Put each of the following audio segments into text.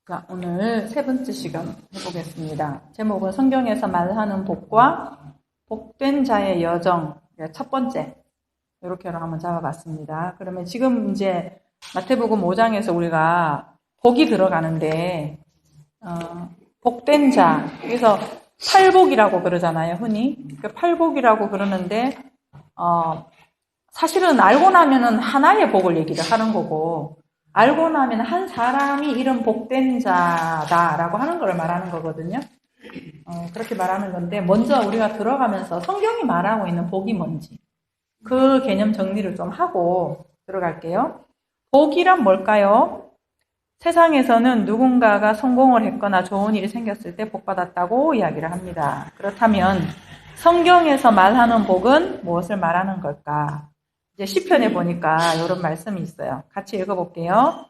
자, 오늘 세 번째 시간 해보겠습니다. 제목은 성경에서 말하는 복과 복된 자의 여정. 첫 번째. 이렇게로 한번 잡아봤습니다. 그러면 지금 이제 마태복음 5장에서 우리가 복이 들어가는데, 복된 자. 그래서 팔복이라고 그러잖아요, 흔히. 그 팔복이라고 그러는데, 사실은 알고 나면은 하나의 복을 얘기를 하는 거고, 알고 나면 한 사람이 이런 복된 자다라고 하는 걸 말하는 거거든요. 그렇게 말하는 건데, 먼저 우리가 들어가면서 성경이 말하고 있는 복이 뭔지, 그 개념 정리를 좀 하고 들어갈게요. 복이란 뭘까요? 세상에서는 누군가가 성공을 했거나 좋은 일이 생겼을 때 복받았다고 이야기를 합니다. 그렇다면 성경에서 말하는 복은 무엇을 말하는 걸까? 이제 시편에 보니까 이런 말씀이 있어요. 같이 읽어볼게요.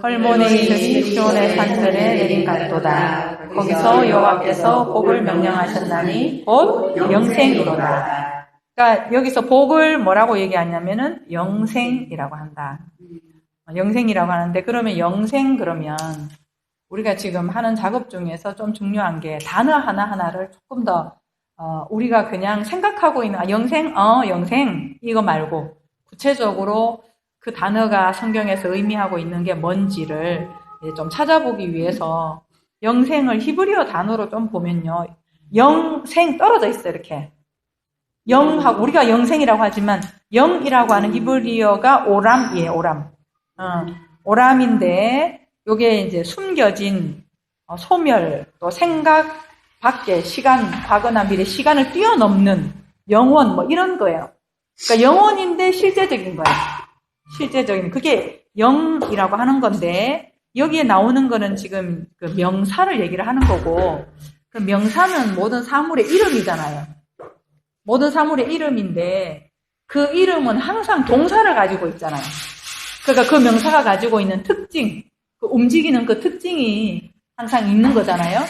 헐몬에 있으신 시온의 산들에 내린 같도다. 거기서 여호와께서 복을 명령하셨나니 곧 영생이로다. 그러니까 여기서 복을 뭐라고 얘기하냐면은 영생이라고 한다. 영생이라고 하는데, 그러면 영생 그러면 우리가 지금 하는 작업 중에서 좀 중요한 게 단어 하나하나를 조금 더 우리가 그냥 생각하고 있는 영생, 영생 이거 말고 구체적으로 그 단어가 성경에서 의미하고 있는 게 뭔지를 좀 찾아보기 위해서 영생을 히브리어 단어로 좀 보면요. 영생 떨어져 있어요, 이렇게. 영하고, 우리가 영생이라고 하지만 영이라고 하는 히브리어가 오람이에요, 오람. 오람인데, 요게 이제 숨겨진 소멸, 또 생각 밖에 시간, 과거나 미래 시간을 뛰어넘는 영원, 뭐 이런 거예요. 그러니까 영원인데 실제적인 거예요. 실제적인, 그게 영이라고 하는 건데, 여기에 나오는 거는 지금 그 명사를 얘기를 하는 거고, 그 명사는 모든 사물의 이름이잖아요. 모든 사물의 이름인데, 그 이름은 항상 동사를 가지고 있잖아요. 그러니까 그 명사가 가지고 있는 특징, 그 움직이는 그 특징이 항상 있는 거잖아요.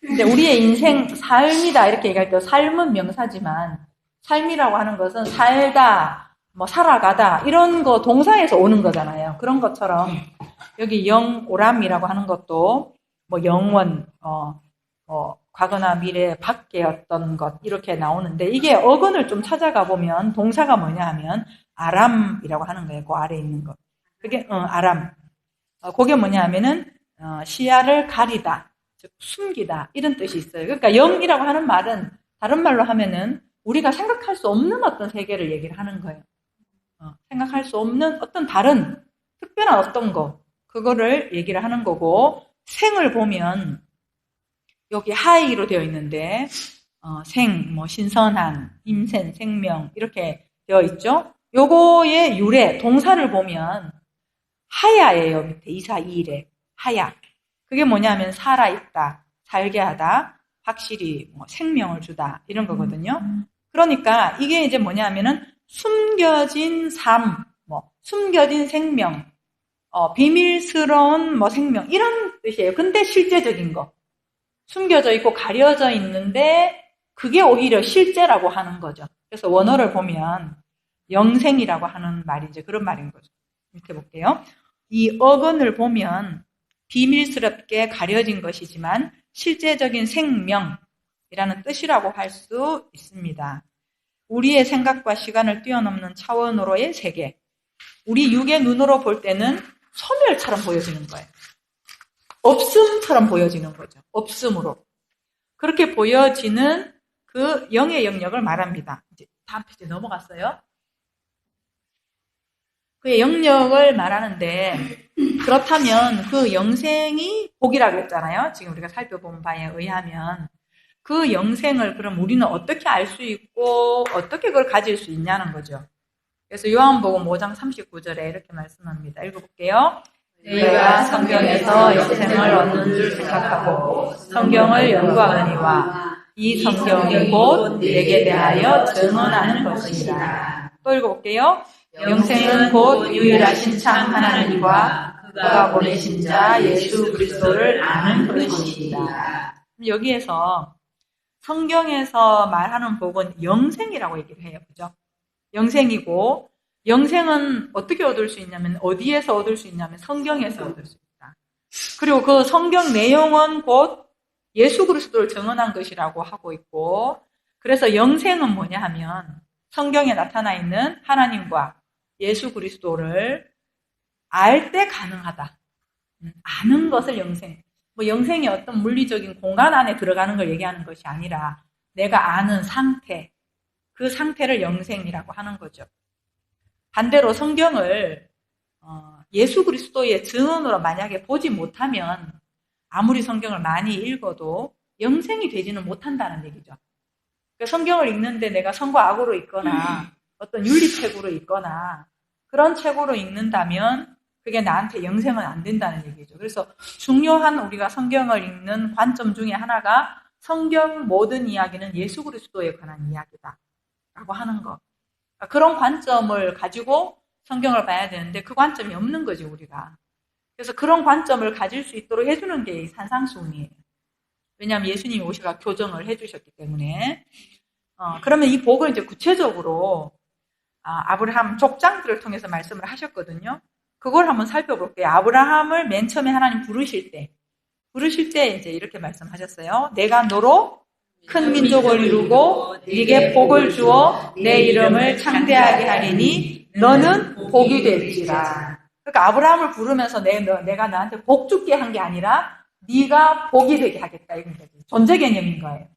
근데 우리의 인생, 삶이다 이렇게 얘기할 때 삶은 명사지만 삶이라고 하는 것은 살다, 뭐 살아가다 이런 거 동사에서 오는 거잖아요. 그런 것처럼 여기 영오람이라고 하는 것도 뭐 영원, 과거나 미래 밖에 어떤 것 이렇게 나오는데, 이게 어근을 좀 찾아가 보면 동사가 뭐냐 하면 아람이라고 하는 거예요. 그 아래에 있는 거. 그게 아람. 그게 뭐냐 하면은 시야를 가리다, 즉 숨기다 이런 뜻이 있어요. 그러니까 영이라고 하는 말은 다른 말로 하면은 우리가 생각할 수 없는 어떤 세계를 얘기를 하는 거예요. 생각할 수 없는 어떤 다른 특별한 어떤 거, 그거를 얘기를 하는 거고, 생을 보면 여기 하이로 되어 있는데 생, 뭐 신선한, 임생, 생명 이렇게 되어 있죠. 요거의 유래, 동사를 보면 하야예요. 밑에 이사 이일에 하야. 그게 뭐냐면 살아있다, 살게 하다, 확실히 뭐 생명을 주다 이런 거거든요. 그러니까 이게 이제 뭐냐면은 숨겨진 삶, 뭐 숨겨진 생명, 비밀스러운 뭐 생명 이런 뜻이에요. 근데 실제적인 거. 숨겨져 있고 가려져 있는데 그게 오히려 실제라고 하는 거죠. 그래서 원어를 보면 영생이라고 하는 말이 이제 그런 말인 거죠. 이렇게 볼게요. 이 어근을 보면 비밀스럽게 가려진 것이지만 실제적인 생명이라는 뜻이라고 할 수 있습니다. 우리의 생각과 시간을 뛰어넘는 차원으로의 세계. 우리 육의 눈으로 볼 때는 소멸처럼 보여지는 거예요. 없음처럼 보여지는 거죠. 없음으로. 그렇게 보여지는 그 영의 영역을 말합니다. 이제 다음 페이지 넘어갔어요. 그 영역을 말하는데, 그렇다면 그 영생이 복이라고 했잖아요. 지금 우리가 살펴본 바에 의하면. 그 영생을 그럼 우리는 어떻게 알 수 있고 어떻게 그걸 가질 수 있냐는 거죠. 그래서 요한복음 5장 39절에 이렇게 말씀합니다. 읽어볼게요. 너희가 성경에서 영생을 얻는 줄 생각하고 성경을 연구하거니와 이 성경이 곧 내게 대하여 증언하는 것이니라. 또 읽어볼게요. 영생은 곧 유일하신 참 하나님과 그가 보내신 자 예수 그리스도를 아는 것이니라. 여기에서 성경에서 말하는 복은 영생이라고 얘기를 해요. 그죠? 영생이고, 영생은 어떻게 얻을 수 있냐면, 어디에서 얻을 수 있냐면 성경에서 얻을 수 있다. 그리고 그 성경 내용은 곧 예수 그리스도를 증언한 것이라고 하고 있고, 그래서 영생은 뭐냐 하면 성경에 나타나 있는 하나님과 예수 그리스도를 알 때 가능하다. 아는 것을 영생. 뭐 영생이 어떤 물리적인 공간 안에 들어가는 걸 얘기하는 것이 아니라 내가 아는 상태, 그 상태를 영생이라고 하는 거죠. 반대로 성경을 예수 그리스도의 증언으로 만약에 보지 못하면 아무리 성경을 많이 읽어도 영생이 되지는 못한다는 얘기죠. 그러니까 성경을 읽는데 내가 선과 악으로 읽거나 어떤 윤리책으로 읽거나 그런 책으로 읽는다면 그게 나한테 영생은 안 된다는 얘기죠. 그래서 중요한 우리가 성경을 읽는 관점 중에 하나가 성경 모든 이야기는 예수 그리스도에 관한 이야기다 라고 하는 거. 그런 관점을 가지고 성경을 봐야 되는데 그 관점이 없는 거죠, 우리가. 그래서 그런 관점을 가질 수 있도록 해주는 게 산상수훈이에요. 왜냐하면 예수님이 오셔서 교정을 해주셨기 때문에. 그러면 이 복을 이제 구체적으로 아브라함 족장들을 통해서 말씀을 하셨거든요. 그걸 한번 살펴볼게요. 아브라함을 맨 처음에 하나님 부르실 때 이제 이렇게 말씀하셨어요. 내가 너로 큰 민족을 이루고 네게 복을 주어 내 이름을 창대하게 하리니 너는 복이 될지라. 그러니까 아브라함을 부르면서 내가 너한테 복 주게 한 게 아니라 네가 복이 되게 하겠다 이런 거죠. 존재 개념인 거예요.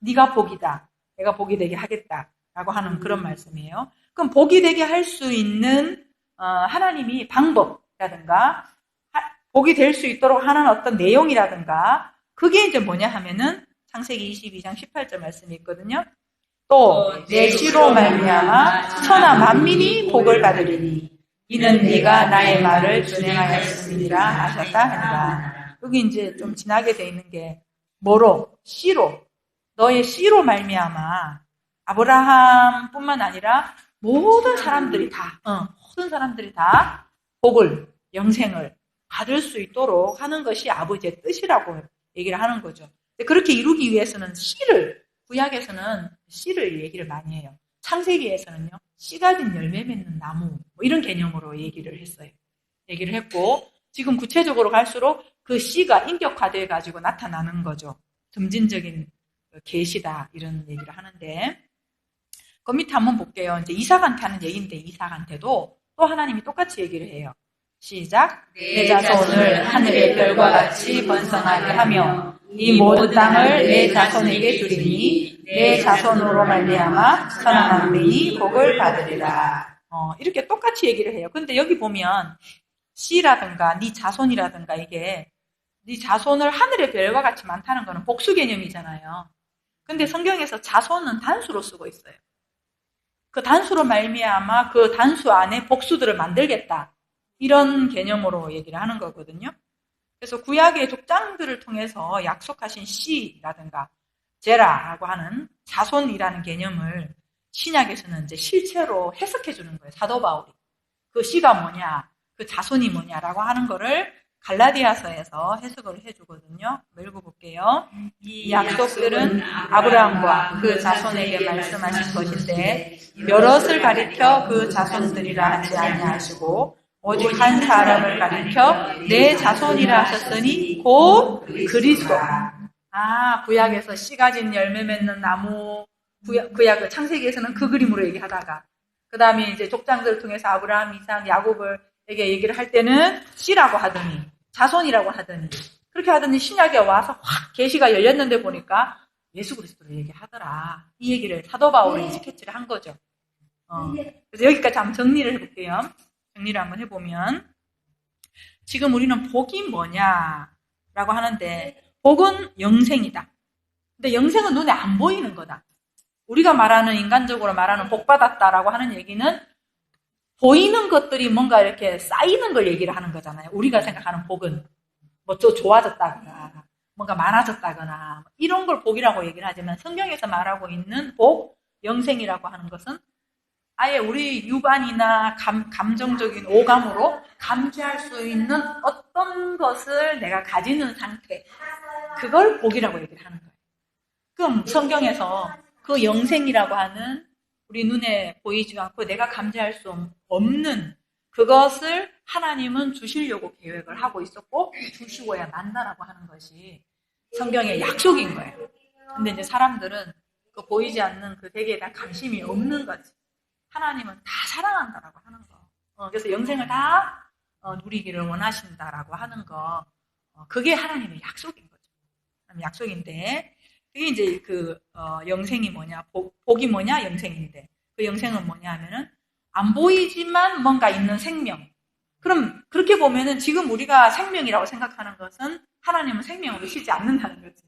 네가 복이다. 내가 복이 되게 하겠다라고 하는 그런 말씀이에요. 그럼 복이 되게 할 수 있는 하나님이 방법이라든가 복이 될 수 있도록 하는 어떤 내용이라든가 그게 이제 뭐냐 하면은 창세기 22장 18절 말씀이 있거든요. 또 내 씨로 말미암아 천하 만민이 복을 받으리니 이는 네가 나의 말을 준행하였음이니라 하셨다 하니라. 여기 이제 좀 지나게 돼 있는 게 뭐로? 씨로. 너의 씨로 말미암아 아브라함뿐만 아니라 모든 사람들이 다 복을, 영생을 받을 수 있도록 하는 것이 아버지의 뜻이라고 얘기를 하는 거죠. 그렇게 이루기 위해서는 구약에서는 씨를 얘기를 많이 해요. 창세기에서는요, 씨 가진 열매 맺는 나무, 뭐 이런 개념으로 얘기를 했어요. 얘기를 했고, 지금 구체적으로 갈수록 그 씨가 인격화되어 가지고 나타나는 거죠. 점진적인 계시다, 이런 얘기를 하는데, 그 밑에 한번 볼게요. 이제 이삭한테 하는 얘기인데, 이삭한테도 또 하나님이 똑같이 얘기를 해요. 시작. 내 자손을 하늘의 별과 같이 번성하게 하며 이 모든 땅을 내 자손에게 주리니 내 자손으로 말미암아 천하 만민이 복을 받으리라. 이렇게 똑같이 얘기를 해요. 근데 여기 보면 씨라든가 네 자손이라든가 이게 네 자손을 하늘의 별과 같이 많다는 거는 복수 개념이잖아요. 근데 성경에서 자손은 단수로 쓰고 있어요. 그 단수로 말미암아 그 단수 안에 복수들을 만들겠다. 이런 개념으로 얘기를 하는 거거든요. 그래서 구약의 족장들을 통해서 약속하신 씨라든가 제라라고 하는 자손이라는 개념을 신약에서는 이제 실체로 해석해 주는 거예요. 사도 바울이. 그 씨가 뭐냐, 그 자손이 뭐냐라고 하는 거를 갈라디아서에서 해석을 해주거든요. 읽어볼게요. 이 약속들은 아브라함과 그 자손에게 말씀하신 것인데 여럿을 가리켜 그 자손들이라 하지 아니하시고 오직 한 사람을 가리켜 내 자손이라 하셨으니 곧 그리스도. 구약에서 씨 가진 열매 맺는 나무, 구약 창세기에서는 그 그림으로 얘기하다가 그 다음에 이제 족장들을 통해서 아브라함, 이삭, 야곱에게 얘기를 할 때는 씨라고 하더니 자손이라고 하더니 그렇게 하더니 신약에 와서 확 계시가 열렸는데 보니까 예수 그리스도를 얘기하더라. 이 얘기를 사도 바울이 스케치를 한 거죠. 그래서 여기까지 한번 정리를 해볼게요. 정리를 한번 해보면 지금 우리는 복이 뭐냐라고 하는데 복은 영생이다. 근데 영생은 눈에 안 보이는 거다. 우리가 말하는 인간적으로 말하는 복 받았다라고 하는 얘기는 보이는 것들이 뭔가 이렇게 쌓이는 걸 얘기를 하는 거잖아요. 우리가 생각하는 복은 뭐 또 좋아졌다거나 뭔가 많아졌다거나 이런 걸 복이라고 얘기를 하지만 성경에서 말하고 있는 복, 영생이라고 하는 것은 아예 우리 육안이나 감정적인 오감으로 감지할 수 있는 어떤 것을 내가 가지는 상태, 그걸 복이라고 얘기를 하는 거예요. 그럼 성경에서 그 영생이라고 하는 우리 눈에 보이지 않고 내가 감지할 수 없는 그것을 하나님은 주시려고 계획을 하고 있었고 주시고야 만다라고 하는 것이 성경의 약속인 거예요. 근데 이제 사람들은 그 보이지 않는 그 대개에 대한 관심이 없는 거지. 하나님은 다 사랑한다라고 하는 거. 그래서 영생을 다 누리기를 원하신다라고 하는 거. 그게 하나님의 약속인 거죠. 약속인데 그게 이제 그 영생이 뭐냐, 복이 뭐냐, 영생인데 그 영생은 뭐냐 하면은 안 보이지만 뭔가 있는 생명. 그럼 그렇게 보면은 지금 우리가 생명이라고 생각하는 것은 하나님은 생명으로 쉬지 않는다는 거지.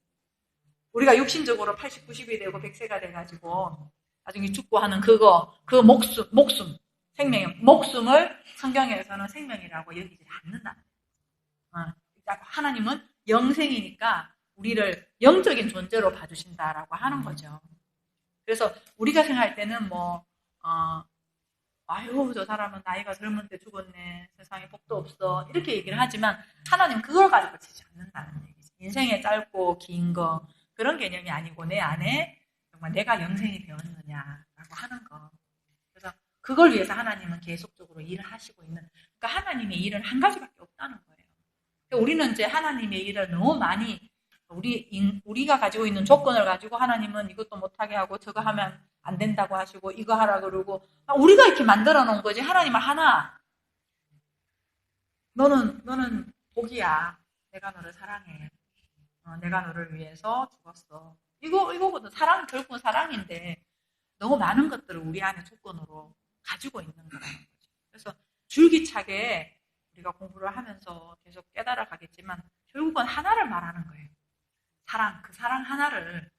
우리가 육신적으로 80, 90이 되고 100세가 돼가지고 나중에 죽고 하는 그거, 그 목숨, 생명의 목숨을 성경에서는 생명이라고 여기지 않는다는 거예요. 하나님은 영생이니까 우리를 영적인 존재로 봐주신다라고 하는 거죠. 그래서 우리가 생각할 때는 아유, 저 사람은 나이가 젊은 때 죽었네. 세상에 복도 없어. 이렇게 얘기를 하지만 하나님 그걸 가지고 치지 않는다는 얘기죠. 인생의 짧고 긴 거 그런 개념이 아니고 내 안에 정말 내가 영생이 되었느냐라고 하는 거. 그래서 그걸 위해서 하나님은 계속적으로 일을 하시고 있는. 그러니까 하나님의 일은 한 가지밖에 없다는 거예요. 그러니까 우리는 이제 하나님의 일을 너무 많이 우리가 가지고 있는 조건을 가지고 하나님은 이것도 못하게 하고 저거 하면 안 된다고 하시고 이거 하라 그러고 우리가 이렇게 만들어 놓은 거지. 하나님은 하나 너는 복이야. 내가 너를 사랑해. 내가 너를 위해서 죽었어. 이거거든. 결국은 사랑인데 너무 많은 것들을 우리 안에 조건으로 가지고 있는 거라는 거죠. 그래서 줄기차게 우리가 공부를 하면서 계속 깨달아 가겠지만 결국은 하나를 말하는 거예요. 그 사랑 하나를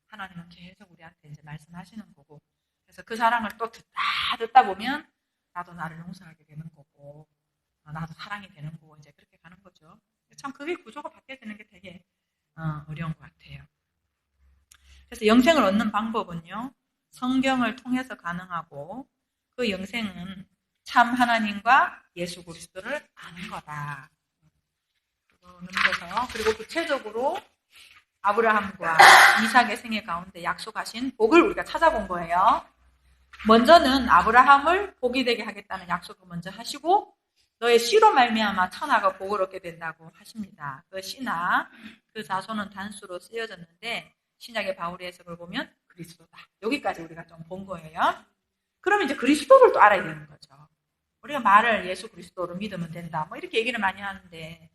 하나님은 계속 우리한테 이제 말씀하시는 거고, 그래서 그 사랑을 또 듣다 보면 나도 나를 용서하게 되는 거고, 나도 사랑이 되는 거고, 이제 그렇게 가는 거죠. 참 그게 구조가 바뀌어지는 게 되게 어려운 것 같아요. 그래서 영생을 얻는 방법은요, 성경을 통해서 가능하고, 그 영생은 참 하나님과 예수 그리스도를 아는 거다. 그리고 구체적으로 아브라함과 이삭의 생애 가운데 약속하신 복을 우리가 찾아본 거예요. 먼저는 아브라함을 복이 되게 하겠다는 약속을 먼저 하시고 너의 씨로 말미암아 천하가 복을 얻게 된다고 하십니다. 그 씨나 그 자손은 단수로 쓰여졌는데 신약의 바울의 해석을 보면 그리스도다. 여기까지 우리가 좀 본 거예요. 그럼 이제 그리스도를 또 알아야 되는 거죠. 우리가 말을 예수 그리스도로 믿으면 된다. 뭐 이렇게 얘기를 많이 하는데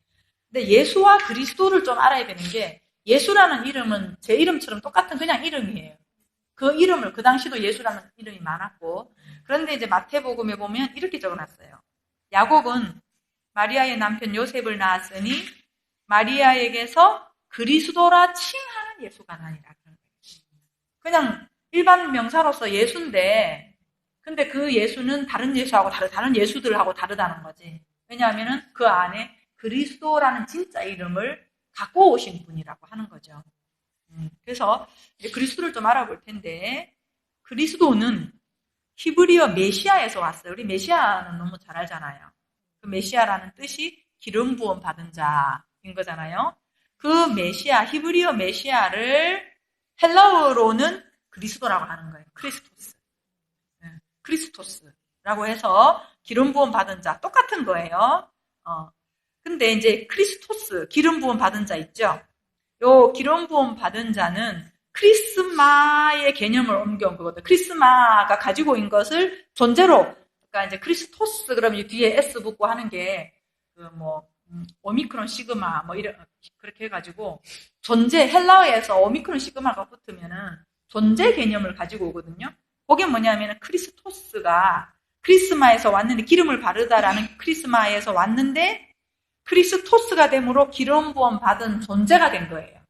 근데 예수와 그리스도를 좀 알아야 되는 게 예수라는 이름은 제 이름처럼 똑같은 그냥 이름이에요. 그 이름을 그 당시도 예수라는 이름이 많았고 그런데 이제 마태복음에 보면 이렇게 적어놨어요. 야곱은 마리아의 남편 요셉을 낳았으니 마리아에게서 그리스도라 칭하는 예수가 나니라. 그냥 일반 명사로서 예수인데 근데 그 예수는 다른 예수하고 다른 예수들하고 다르다는 거지. 왜냐하면 그 안에 그리스도라는 진짜 이름을 갖고 오신 분이라고 하는 거죠. 그래서 이제 그리스도를 좀 알아볼 텐데 그리스도는 히브리어 메시아에서 왔어요. 우리 메시아는 너무 잘 알잖아요. 그 메시아라는 뜻이 기름 부음 받은 자인 거잖아요. 그 메시아, 히브리어 메시아를 헬라어로는 그리스도라고 하는 거예요. 크리스토스라고 해서 기름 부음 받은 자 똑같은 거예요. 근데 이제 크리스토스, 기름 부음 받은 자 있죠? 요 기름 부음 받은 자는 크리스마의 개념을 옮겨온 거거든요. 크리스마가 가지고 있는 것을 존재로, 그러니까 이제 크리스토스 그러면 뒤에 S 붙고 하는 게, 오미크론 시그마, 그렇게 해가지고, 헬라어에서 오미크론 시그마가 붙으면은 존재 개념을 가지고 오거든요. 그게 뭐냐면은 크리스토스가 크리스마에서 왔는데, 기름을 바르다라는 크리스마에서 왔는데, 크리스토스가 됨으로 기름 부음 받은 존재가 된 거예요.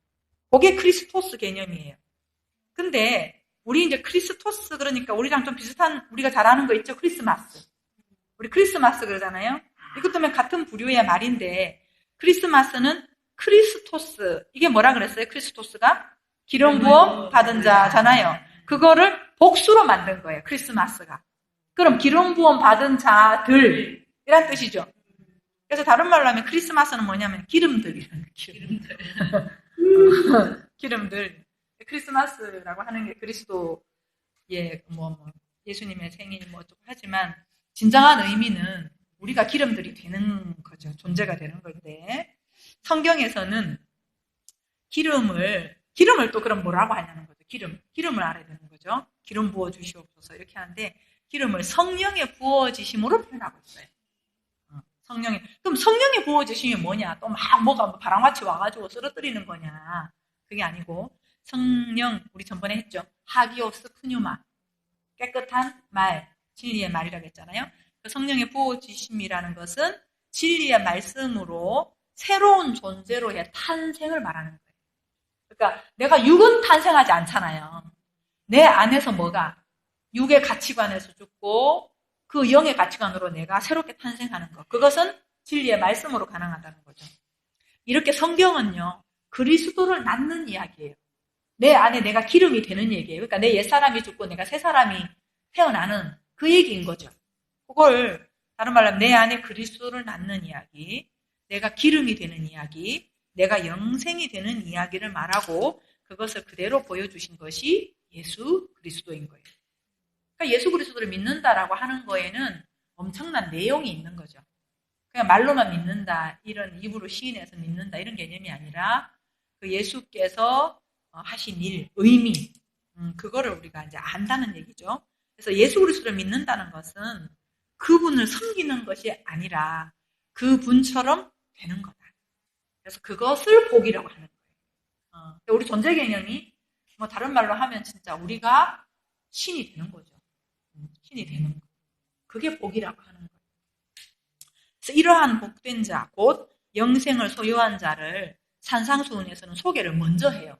그게 크리스토스 개념이에요. 근데 우리 이제 크리스토스 그러니까 우리랑 좀 비슷한 우리가 잘 아는 거 있죠? 크리스마스. 우리 크리스마스 그러잖아요. 이것도 같은 부류의 말인데 크리스마스는 크리스토스 이게 뭐라 그랬어요? 크리스토스가 기름 부음 받은 자잖아요. 그거를 복수로 만든 거예요. 크리스마스가. 그럼 기름 부음 받은 자들 이란 뜻이죠. 그래서 다른 말로 하면 크리스마스는 뭐냐면 기름들이라는 기름들. 기름들. 크리스마스라고 하는 게 그리스도의 예수님의 생일 어쩌고 하지만 진정한 의미는 우리가 기름들이 되는 거죠. 존재가 되는 건데 성경에서는 기름을 또 그럼 뭐라고 하냐는 거죠. 기름을 알아야 되는 거죠. 기름 부어 주시옵소서 이렇게 하는데 기름을 성령에 부어지심으로 표현하고 있어요. 그럼 성령에 부어지심이 뭐냐? 또 막 뭐가 바람같이 와가지고 쓰러뜨리는 거냐? 그게 아니고 성령 우리 전번에 했죠. 하기오스 크뉴마 깨끗한 말 진리의 말이라고 했잖아요. 그 성령의 부어지심이라는 것은 진리의 말씀으로 새로운 존재로의 탄생을 말하는 거예요. 그러니까 내가 육은 탄생하지 않잖아요. 내 안에서 뭐가 육의 가치관에서 죽고 그 영의 가치관으로 내가 새롭게 탄생하는 것. 그것은 진리의 말씀으로 가능하다는 거죠. 이렇게 성경은요. 그리스도를 낳는 이야기예요. 내 안에 내가 기름이 되는 얘기예요. 그러니까 내 옛사람이 죽고 내가 새사람이 태어나는 그 얘기인 거죠. 그걸 다른 말로 하면 내 안에 그리스도를 낳는 이야기, 내가 기름이 되는 이야기, 내가 영생이 되는 이야기를 말하고 그것을 그대로 보여주신 것이 예수 그리스도인 거예요. 그러니까 예수 그리스도를 믿는다라고 하는 거에는 엄청난 내용이 있는 거죠. 그냥 말로만 믿는다, 이런 입으로 시인해서 믿는다 이런 개념이 아니라 그 예수께서 하신 일, 의미, 그거를 우리가 이제 안다는 얘기죠. 그래서 예수 그리스도를 믿는다는 것은 그분을 섬기는 것이 아니라 그분처럼 되는 거다. 그래서 그것을 복이라고 하는 거예요. 우리 존재 개념이 뭐 다른 말로 하면 진짜 우리가 신이 되는 거죠. 신이 되는 거. 그게 복이라고 하는 거예요. 그래서 이러한 복된 자, 곧 영생을 소유한 자를 산상수훈에서는 소개를 먼저 해요.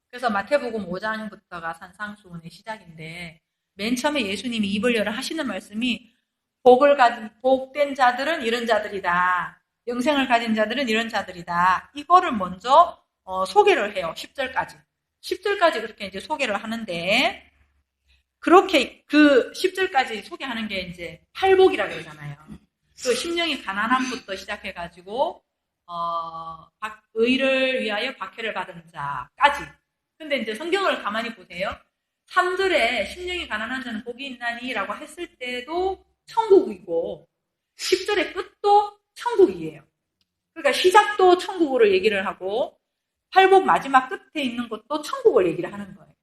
그래서 마태복음 5장부터가 산상수훈의 시작인데 맨 처음에 예수님이 입을 열어 하시는 말씀이 복을 가진 복된 자들은 이런 자들이다. 영생을 가진 자들은 이런 자들이다. 이거를 먼저 소개를 해요. 10절까지. 10절까지 그렇게 이제 소개를 하는데 그렇게 그 10절까지 소개하는 게 이제 팔복이라고 그러잖아요. 그 심령이 가난함부터 시작해가지고 의를 위하여 박해를 받은 자까지. 근데 이제 성경을 가만히 보세요. 3절에 심령이 가난한 자는 복이 있나니라고 했을 때도 천국이고 10절의 끝도 천국이에요. 그러니까 시작도 천국으로 얘기를 하고 팔복 마지막 끝에 있는 것도 천국을 얘기를 하는 거예요.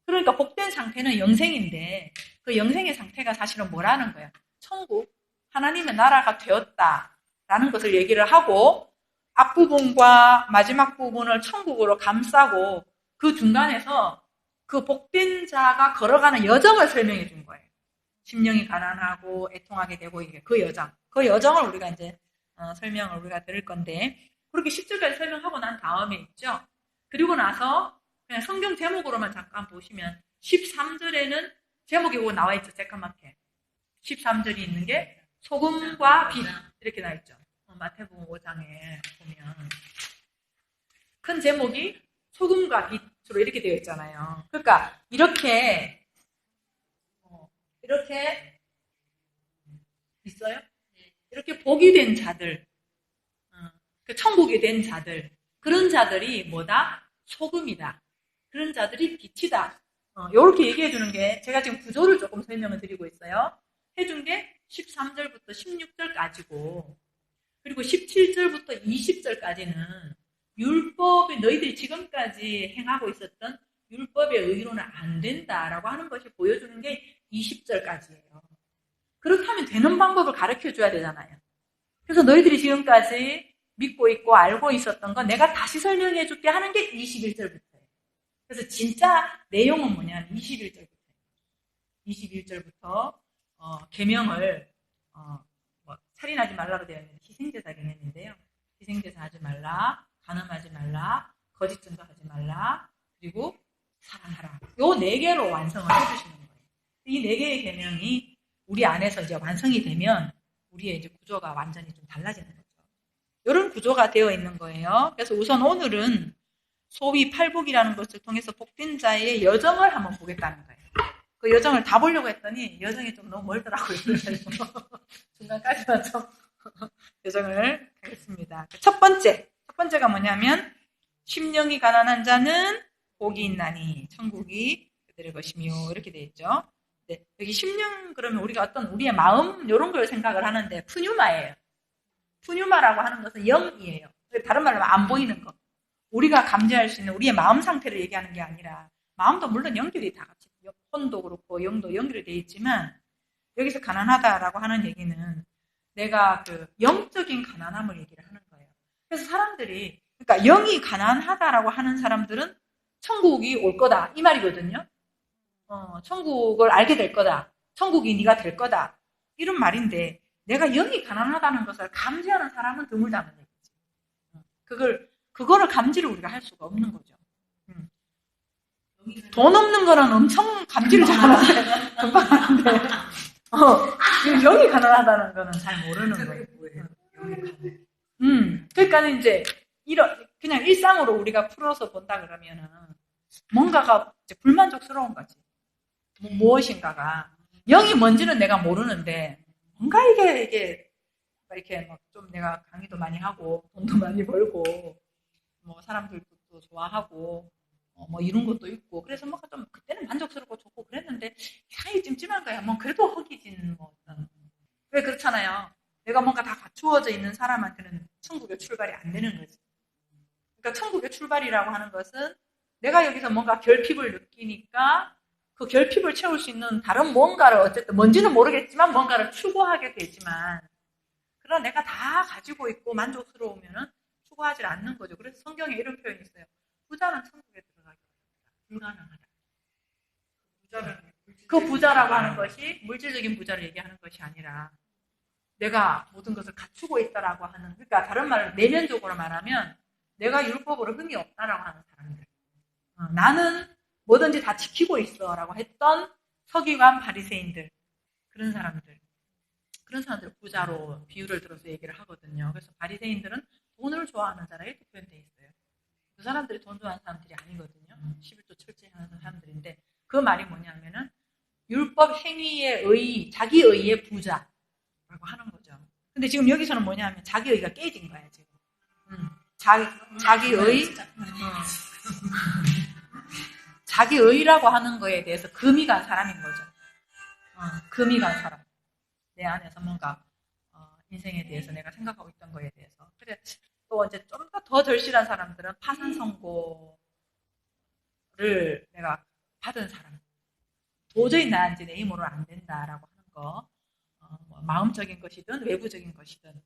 그러니까 복된 상태는 영생인데 그 영생의 상태가 사실은 뭐라는 거예요? 천국, 하나님의 나라가 되었다라는 것을 얘기를 하고 앞부분과 마지막 부분을 천국으로 감싸고 그 중간에서 그 복된 자가 걸어가는 여정을 설명해 준 거예요. 심령이 가난하고 애통하게 되고 이게 그 여정을 우리가 이제 설명을 우리가 들을 건데 그렇게 10절까지 설명하고 난 다음에 있죠. 그리고 나서 그냥 성경 제목으로만 잠깐 보시면 13절에는 제목이 뭐 나와 있죠. 새까맣게 13절이 있는 게 소금과 빛 이렇게 나와 있죠. 마태복음 5장에 보면 큰 제목이 소금과 빛으로 이렇게 되어 있잖아요. 그러니까 이렇게 있어요? 이렇게 복이 된 자들, 천국이 된 자들, 그런 자들이 뭐다? 소금이다. 그런 자들이 빛이다. 이렇게 얘기해 주는 게 제가 지금 구조를 조금 설명을 드리고 있어요. 해준 게 13절부터 16절까지고 그리고 17절부터 20절까지는 율법이 너희들이 지금까지 행하고 있었던 율법의 의로는 안 된다라고 하는 것이 보여주는 게 20절까지예요. 그렇다면 되는 방법을 가르쳐 줘야 되잖아요. 그래서 너희들이 지금까지 믿고 있고 알고 있었던 건 내가 다시 설명해 줄게 하는 게 21절부터예요. 그래서 진짜 내용은 뭐냐면 21절부터 계명을 살인하지 말라고 되어 있는 희생제사 개념인데요. 희생제사 하지 말라, 간음하지 말라, 거짓 증거하지 말라, 그리고 사랑하라. 요 4개로 완성을 해주시는 거예요. 이 4개의 계명이 우리 안에서 이제 완성이 되면 우리의 이제 구조가 완전히 좀 달라지는 거죠. 이런 구조가 되어 있는 거예요. 그래서 우선 오늘은 소위 팔복이라는 것을 통해서 복된 자의 여정을 한번 보겠다는 거예요. 그 여정을 다 보려고 했더니 여정이 좀 너무 멀더라고요. 중간까지만 좀 여정을 하겠습니다. 첫 번째가 뭐냐면 심령이 가난한 자는 복이 있나니 천국이 그들의 것이며 이렇게 되어 있죠. 네, 여기 심령 그러면 우리가 어떤 우리의 마음 이런 걸 생각을 하는데 푸뉴마예요. 푸뉴마라고 하는 것은 영이에요. 다른 말로 하면 안 보이는 것. 우리가 감지할 수 있는 우리의 마음 상태를 얘기하는 게 아니라 마음도 물론 연결이 다 같이 혼도 그렇고 영도 연결이 돼 있지만 여기서 가난하다라고 하는 얘기는 내가 그 영적인 가난함을 얘기를 하는 거예요. 그래서 사람들이 그러니까 영이 가난하다라고 하는 사람들은 천국이 올 거다 이 말이거든요. 천국을 알게 될 거다. 천국이 네가 될 거다. 이런 말인데 내가 영이 가난하다는 것을 감지하는 사람은 드물다는 얘기지. 그거를 감지를 우리가 할 수가 없는 거죠. 돈 없는 거는 엄청 감지를 잘하는데 금방 하는데 영이 가난하다는 거는 잘 모르는 거예요. 그러니까 이제 그냥 일상으로 우리가 풀어서 본다 그러면은 뭔가가 이제 불만족스러운 거지. 무엇인가가 영이 뭔지는 내가 모르는데 뭔가 이게 이렇게 막 좀 내가 강의도 많이 하고 돈도 많이 벌고 뭐 사람들도 또 좋아하고 뭐 이런 것도 있고 그래서 뭔가 좀 그때는 만족스럽고 좋고 그랬는데 향이 찜찜한 거야. 뭐 그래도 허기진 뭐 어떤 왜 그렇잖아요. 내가 뭔가 다 갖추어져 있는 사람한테는 천국의 출발이 안 되는 거지. 그러니까 천국의 출발이라고 하는 것은 내가 여기서 뭔가 결핍을 느끼니까 그 결핍을 채울 수 있는 다른 뭔가를 어쨌든 뭔지는 모르겠지만 뭔가를 추구하게 되지만 그러나 내가 다 가지고 있고 만족스러우면은 추구하지 않는 거죠. 그래서 성경에 이런 표현이 있어요. 부자는 천국에 들어가기 불가능하다. 그 부자라고 하는 것이 물질적인 부자를 얘기하는 것이 아니라 내가 모든 것을 갖추고 있다라고 하는 그러니까 다른 말로 내면적으로 말하면 내가 율법으로 흠이 없다라고 하는 사람들. 나는 뭐든지 다 지키고 있어라고 했던 서기관 바리새인들 그런 사람들 부자로 비유를 들어서 얘기를 하거든요. 그래서 바리새인들은 돈을 좋아하는 자라 이렇게 표현되어 있어요. 그 사람들이 돈 좋아하는 사람들이 아니거든요. 11조 철저히 하는 사람들인데 그 말이 뭐냐면은 율법 행위의 자기 의의 부자라고 하는 거죠. 근데 지금 여기서는 뭐냐면 자기 의가 깨진 거야 지금. 자기 의 자기 의라고 하는 거에 대해서 금이 간 사람인 거죠. 금이 간 사람. 내 안에서 뭔가 인생에 대해서 내가 생각하고 있던 거에 대해서. 그래 또 이제 좀 더 절실한 사람들은 파산 선고를 내가 받은 사람. 도저히 나한테 내 힘으로 안 된다라고 하는 거. 뭐 마음적인 것이든 외부적인 것이든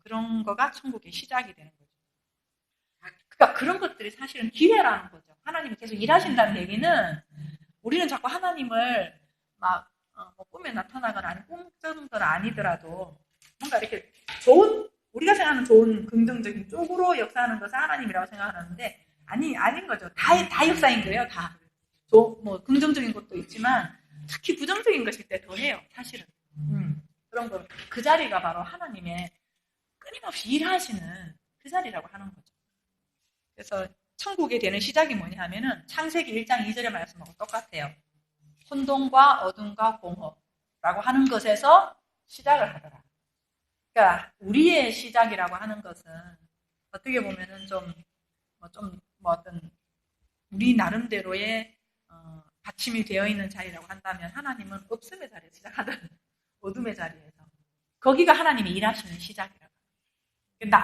그런 거가 천국의 시작이 되는 거죠. 그러니까 그런 것들이 사실은 기회라는 거죠. 하나님이 계속 일하신다는 얘기는 우리는 자꾸 하나님을 막 뭐 꿈에 나타나거나 아니 꿈꾸는 건 아니더라도 뭔가 이렇게 우리가 생각하는 좋은 긍정적인 쪽으로 역사하는 것을 하나님이라고 생각하는데 아닌 거죠. 다 역사인 거예요. 다. 뭐 긍정적인 것도 있지만 특히 부정적인 것일 때 더 해요. 사실은. 그런 거. 그 자리가 바로 하나님의 끊임없이 일하시는 그 자리라고 하는 거죠. 그래서 천국에 되는 시작이 뭐냐 하면은 창세기 1장 2절의 말씀하고 똑같아요. 혼돈과 어둠과 공허라고 하는 것에서 시작을 하더라. 그러니까 우리의 시작이라고 하는 것은 어떻게 보면은 어떤 우리 나름대로의 받침이 되어 있는 자리라고 한다면 하나님은 없음의 자리에서 시작하더라고요. 어둠의 자리에서. 거기가 하나님이 일하시는 시작이라고.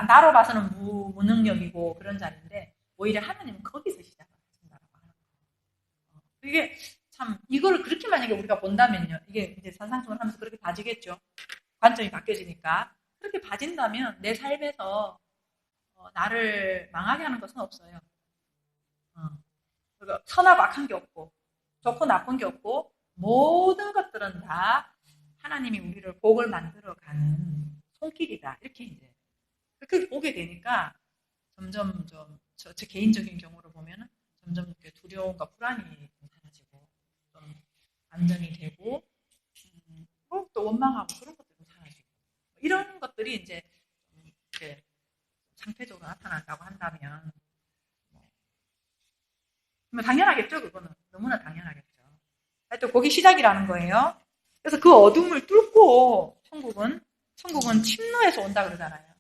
나로 봐서는 무능력이고 그런 자리인데 오히려 하나님은 거기서 시작을 하신다고 하는 거예요. 이게 참 이거를 그렇게 만약에 우리가 본다면요. 이게 이제 산상수훈을 하면서 그렇게 봐지겠죠. 관점이 바뀌어지니까. 그렇게 봐진다면 내 삶에서 나를 망하게 하는 것은 없어요. 그러니까 선하고 악한 게 없고 좋고 나쁜 게 없고 모든 것들은 다 하나님이 우리를 복을 만들어가는 손길이다. 이렇게 이제 그렇게 보게 되니까 점점 저 개인적인 경우로 보면은 점점 이렇게 두려움과 불안이 사라지고 좀 안정이 되고 또 원망하고 그런 것들도 사라지고 이런 것들이 이제 이렇게 상태적으로 나타난다고 한다면 뭐 당연하겠죠. 그거는 너무나 당연하겠죠. 하여튼 거기 시작이라는 거예요. 그래서 그 어둠을 뚫고 천국은 침노에서 온다 그러잖아요.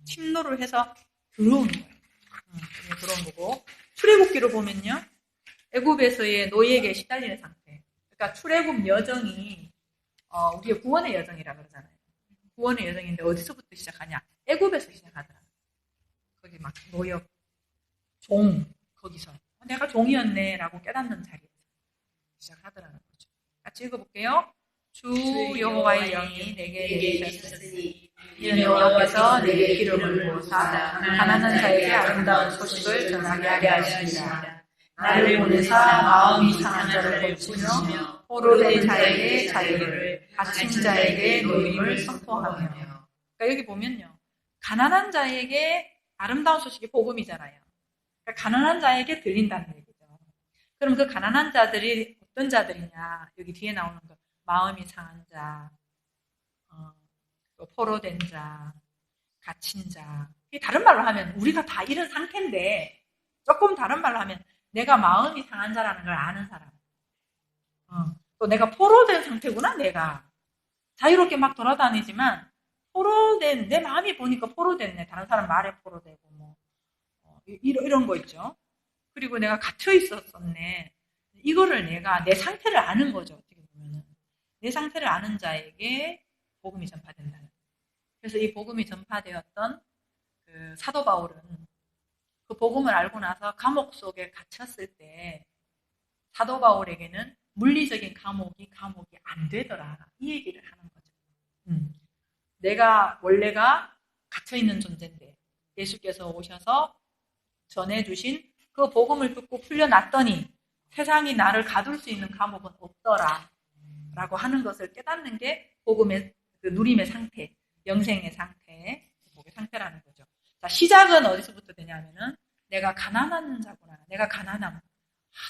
침노를 해서 들어오는 거예요. 들어온 거고 출애굽기로 보면요. 애굽에서의 노예에게 시달리는 상태. 그러니까 그러니까 출애굽 여정이 우리의 구원의 여정이라 그러잖아요. 구원의 여정인데 어디서부터 시작하냐? 애굽에서 시작하더라. 거기 막 노역, 종 거기서 내가 종이었네라고 깨닫는 자리에서 시작하더라는 거죠. 같이 읽어볼게요. 주 여호와의 영이 내게 내리셨으니 이는 여호와께서 내게 기름을 부으사 가난한 자에게 아름다운 소식을 전하게 하게 하시니라. 나를 보내사 마음이 상한 자를 고치며 포로된 자에게 자유를, 갇힌 자에게 노임을 선포하며. 그러니까 여기 보면요, 가난한 자에게 아름다운 소식이 복음이잖아요. 그러니까 가난한 자에게 들린다는 얘기죠. 그럼 그 가난한 자들이 어떤 자들이냐? 여기 뒤에 나오는 거, 마음이 상한 자, 또 포로된 자, 갇힌 자. 다른 말로 하면 우리가 다 이런 상태인데, 조금 다른 말로 하면 내가 마음이 상한 자라는 걸 아는 사람. 또 내가 포로된 상태구나, 내가. 자유롭게 막 돌아다니지만 포로된, 내 마음이 보니까 포로됐네. 다른 사람 말에 포로되고 이런 거 있죠. 그리고 내가 갇혀 있었었네. 이거를 내가 내 상태를 아는 거죠. 어떻게 보면은 내 상태를 아는 자에게 복음이 전파된다는. 그래서 이 복음이 전파되었던 그 사도 바울은 그 복음을 알고 나서 감옥 속에 갇혔을 때 사도 바울에게는 물리적인 감옥이 안 되더라. 이 얘기를 하는 거죠. 내가 원래가 갇혀 있는 존재인데 예수께서 오셔서 전해주신 그 복음을 듣고 풀려났더니 세상이 나를 가둘 수 있는 감옥은 없더라 라고 하는 것을 깨닫는 게 복음의 그 누림의 상태, 영생의 상태, 복의 상태라는 거죠. 자, 시작은 어디서부터 되냐면은 내가 가난한 자구나, 내가 가난함,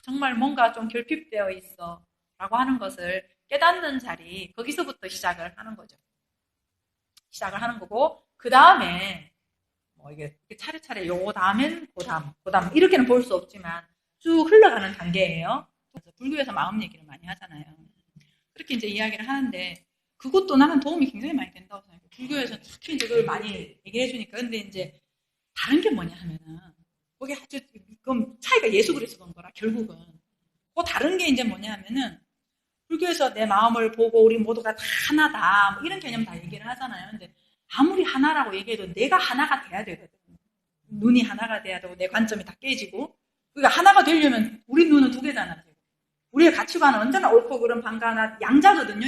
정말 뭔가 좀 결핍되어 있어 라고 하는 것을 깨닫는 자리, 거기서부터 시작을 하는 거죠. 시작을 하는 거고, 그 다음에 이게 차례차례 요 다음엔 고담 이렇게는 볼 수 없지만 쭉 흘러가는 단계예요. 그래서 불교에서 마음 얘기를 많이 하잖아요. 그렇게 이제 이야기를 하는데 그것도 나는 도움이 굉장히 많이 된다고 생각해요. 불교에서 특히 이제 그걸 많이 얘기를 해주니까. 근데 이제 다른 게 뭐냐 하면은 거기 아주 그럼 차이가 예수 그리스도인 거라 결국은. 그 다른 게 이제 뭐냐 하면은 불교에서 내 마음을 보고 우리 모두가 다 하나다 이런 개념 다 얘기를 하잖아요. 근데 아무리 하나라고 얘기해도 내가 하나가 돼야 되거든. 눈이 하나가 돼야 되고 내 관점이 다 깨지고. 그러니까 하나가 되려면 우리 눈은 두 개잖아. 우리의 가치관은 언제나 옳고 그른 방가나 양자거든요.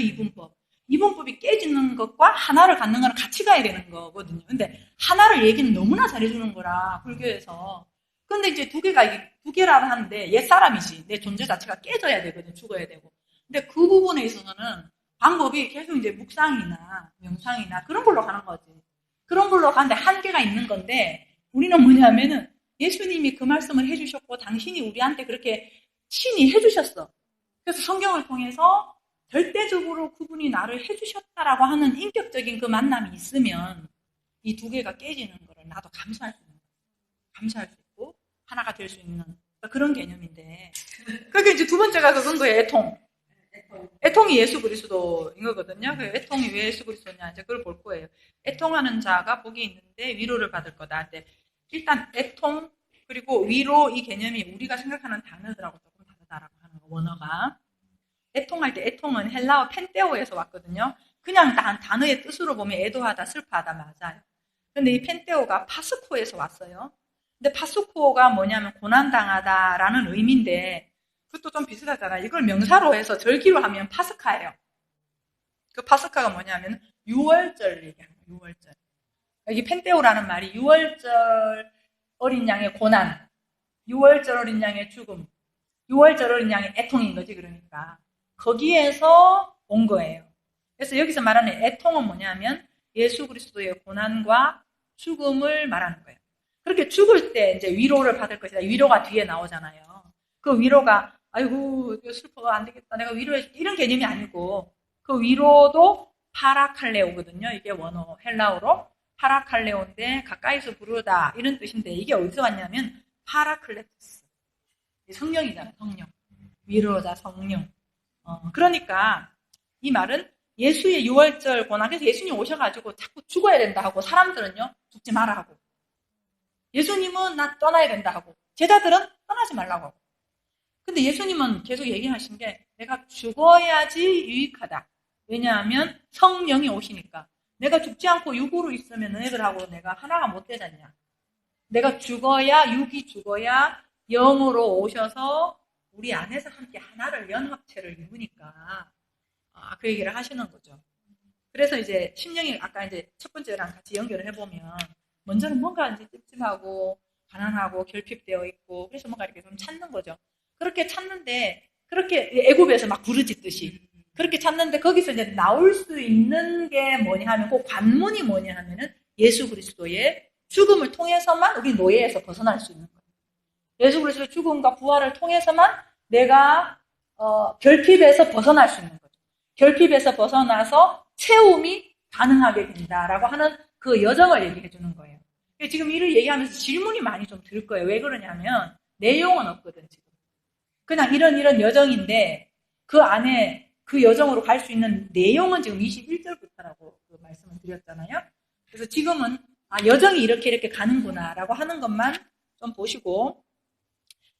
이분법이 깨지는 것과 하나를 갖는 거는 같이 가야 되는 거거든요. 근데 하나를 얘기는 너무나 잘해주는 거라 불교에서. 근데 이제 두 개라 하는데 옛사람이지. 내 존재 자체가 깨져야 되거든. 죽어야 되고. 근데 그 부분에 있어서는 방법이 계속 이제 묵상이나 명상이나 그런 걸로 가는 거지. 그런 걸로 가는데 한계가 있는 건데 우리는 뭐냐면은 예수님이 그 말씀을 해주셨고 당신이 우리한테 그렇게 친히 해주셨어. 그래서 성경을 통해서 절대적으로 그분이 나를 해주셨다라고 하는 인격적인 그 만남이 있으면 이 두 개가 깨지는 거를 나도 감수할 수 있는 거야. 감수할 수 있고 하나가 될 수 있는 그런 개념인데 그게 이제 두 번째가 그건 거예요. 애통이 예수 그리스도인 거거든요. 그 애통이 왜 예수 그리스도냐 이제 그걸 볼 거예요. 애통하는 자가 복이 있는데 위로를 받을 거다. 근데 일단 애통 그리고 위로 이 개념이 우리가 생각하는 단어들하고 조금 다르다라고 하는 거 원어가. 애통할 때 애통은 헬라어 펜테오에서 왔거든요. 그냥 단어의 뜻으로 보면 애도하다, 슬퍼하다 맞아요. 근데 이 펜테오가 파스코에서 왔어요. 근데 파스코가 뭐냐면 고난당하다라는 의미인데 그것도 좀 비슷하잖아요. 이걸 명사로 해서 절기로 하면 파스카예요. 그 파스카가 뭐냐면 6월절 얘기합니다. 6월절. 여기 펜테오라는 말이 6월절 어린 양의 고난, 6월절 어린 양의 죽음, 6월절 어린 양의 애통인 거지. 그러니까 거기에서 온 거예요. 그래서 여기서 말하는 애통은 뭐냐면 예수 그리스도의 고난과 죽음을 말하는 거예요. 그렇게 죽을 때 이제 위로를 받을 것이다. 위로가 뒤에 나오잖아요. 그 위로가 아이고 슬퍼 안 되겠다. 내가 위로해줄게. 이런 개념이 아니고 그 위로도 파라칼레오거든요. 이게 원어 헬라어로 파라칼레오인데 가까이서 부르다 이런 뜻인데 이게 어디서 왔냐면 파라클레토스. 성령이잖아. 성령. 위로자 성령. 그러니까 이 말은 예수의 6월절 고난, 그래서 예수님 오셔가지고 자꾸 죽어야 된다 하고 사람들은요 죽지 마라 하고 예수님은 나 떠나야 된다 하고 제자들은 떠나지 말라고 하고. 근데 예수님은 계속 얘기하신 게 내가 죽어야지 유익하다. 왜냐하면 성령이 오시니까. 내가 죽지 않고 육으로 있으면 너희들하고 내가 하나가 못 되잖냐. 내가 죽어야, 육이 죽어야 영으로 오셔서 우리 안에서 함께 하나를 연합체를 이루니까 그 얘기를 하시는 거죠. 그래서 이제 심령이 아까 이제 첫 번째랑 같이 연결을 해보면 먼저는 뭔가 이제 찝찝하고 가난하고 결핍되어 있고 그래서 뭔가 이렇게 좀 찾는 거죠. 그렇게 찾는데 그렇게 애굽에서 막 부르짖듯이 그렇게 찾는데 거기서 이제 나올 수 있는 게 뭐냐 하면 그 관문이 뭐냐 하면은 예수 그리스도의 죽음을 통해서만 우리 노예에서 벗어날 수 있는 거예요. 예수 그리스도의 죽음과 부활을 통해서만 내가 결핍에서 벗어날 수 있는 거죠. 결핍에서 벗어나서 채움이 가능하게 된다라고 하는 그 여정을 얘기해 주는 거예요. 지금 이를 얘기하면서 질문이 많이 좀 들 거예요. 왜 그러냐면 내용은 없거든 지금. 그냥 이런 여정인데 그 안에 그 여정으로 갈 수 있는 내용은 지금 21절부터라고 그 말씀을 드렸잖아요. 그래서 지금은 여정이 이렇게 가는구나라고 하는 것만 좀 보시고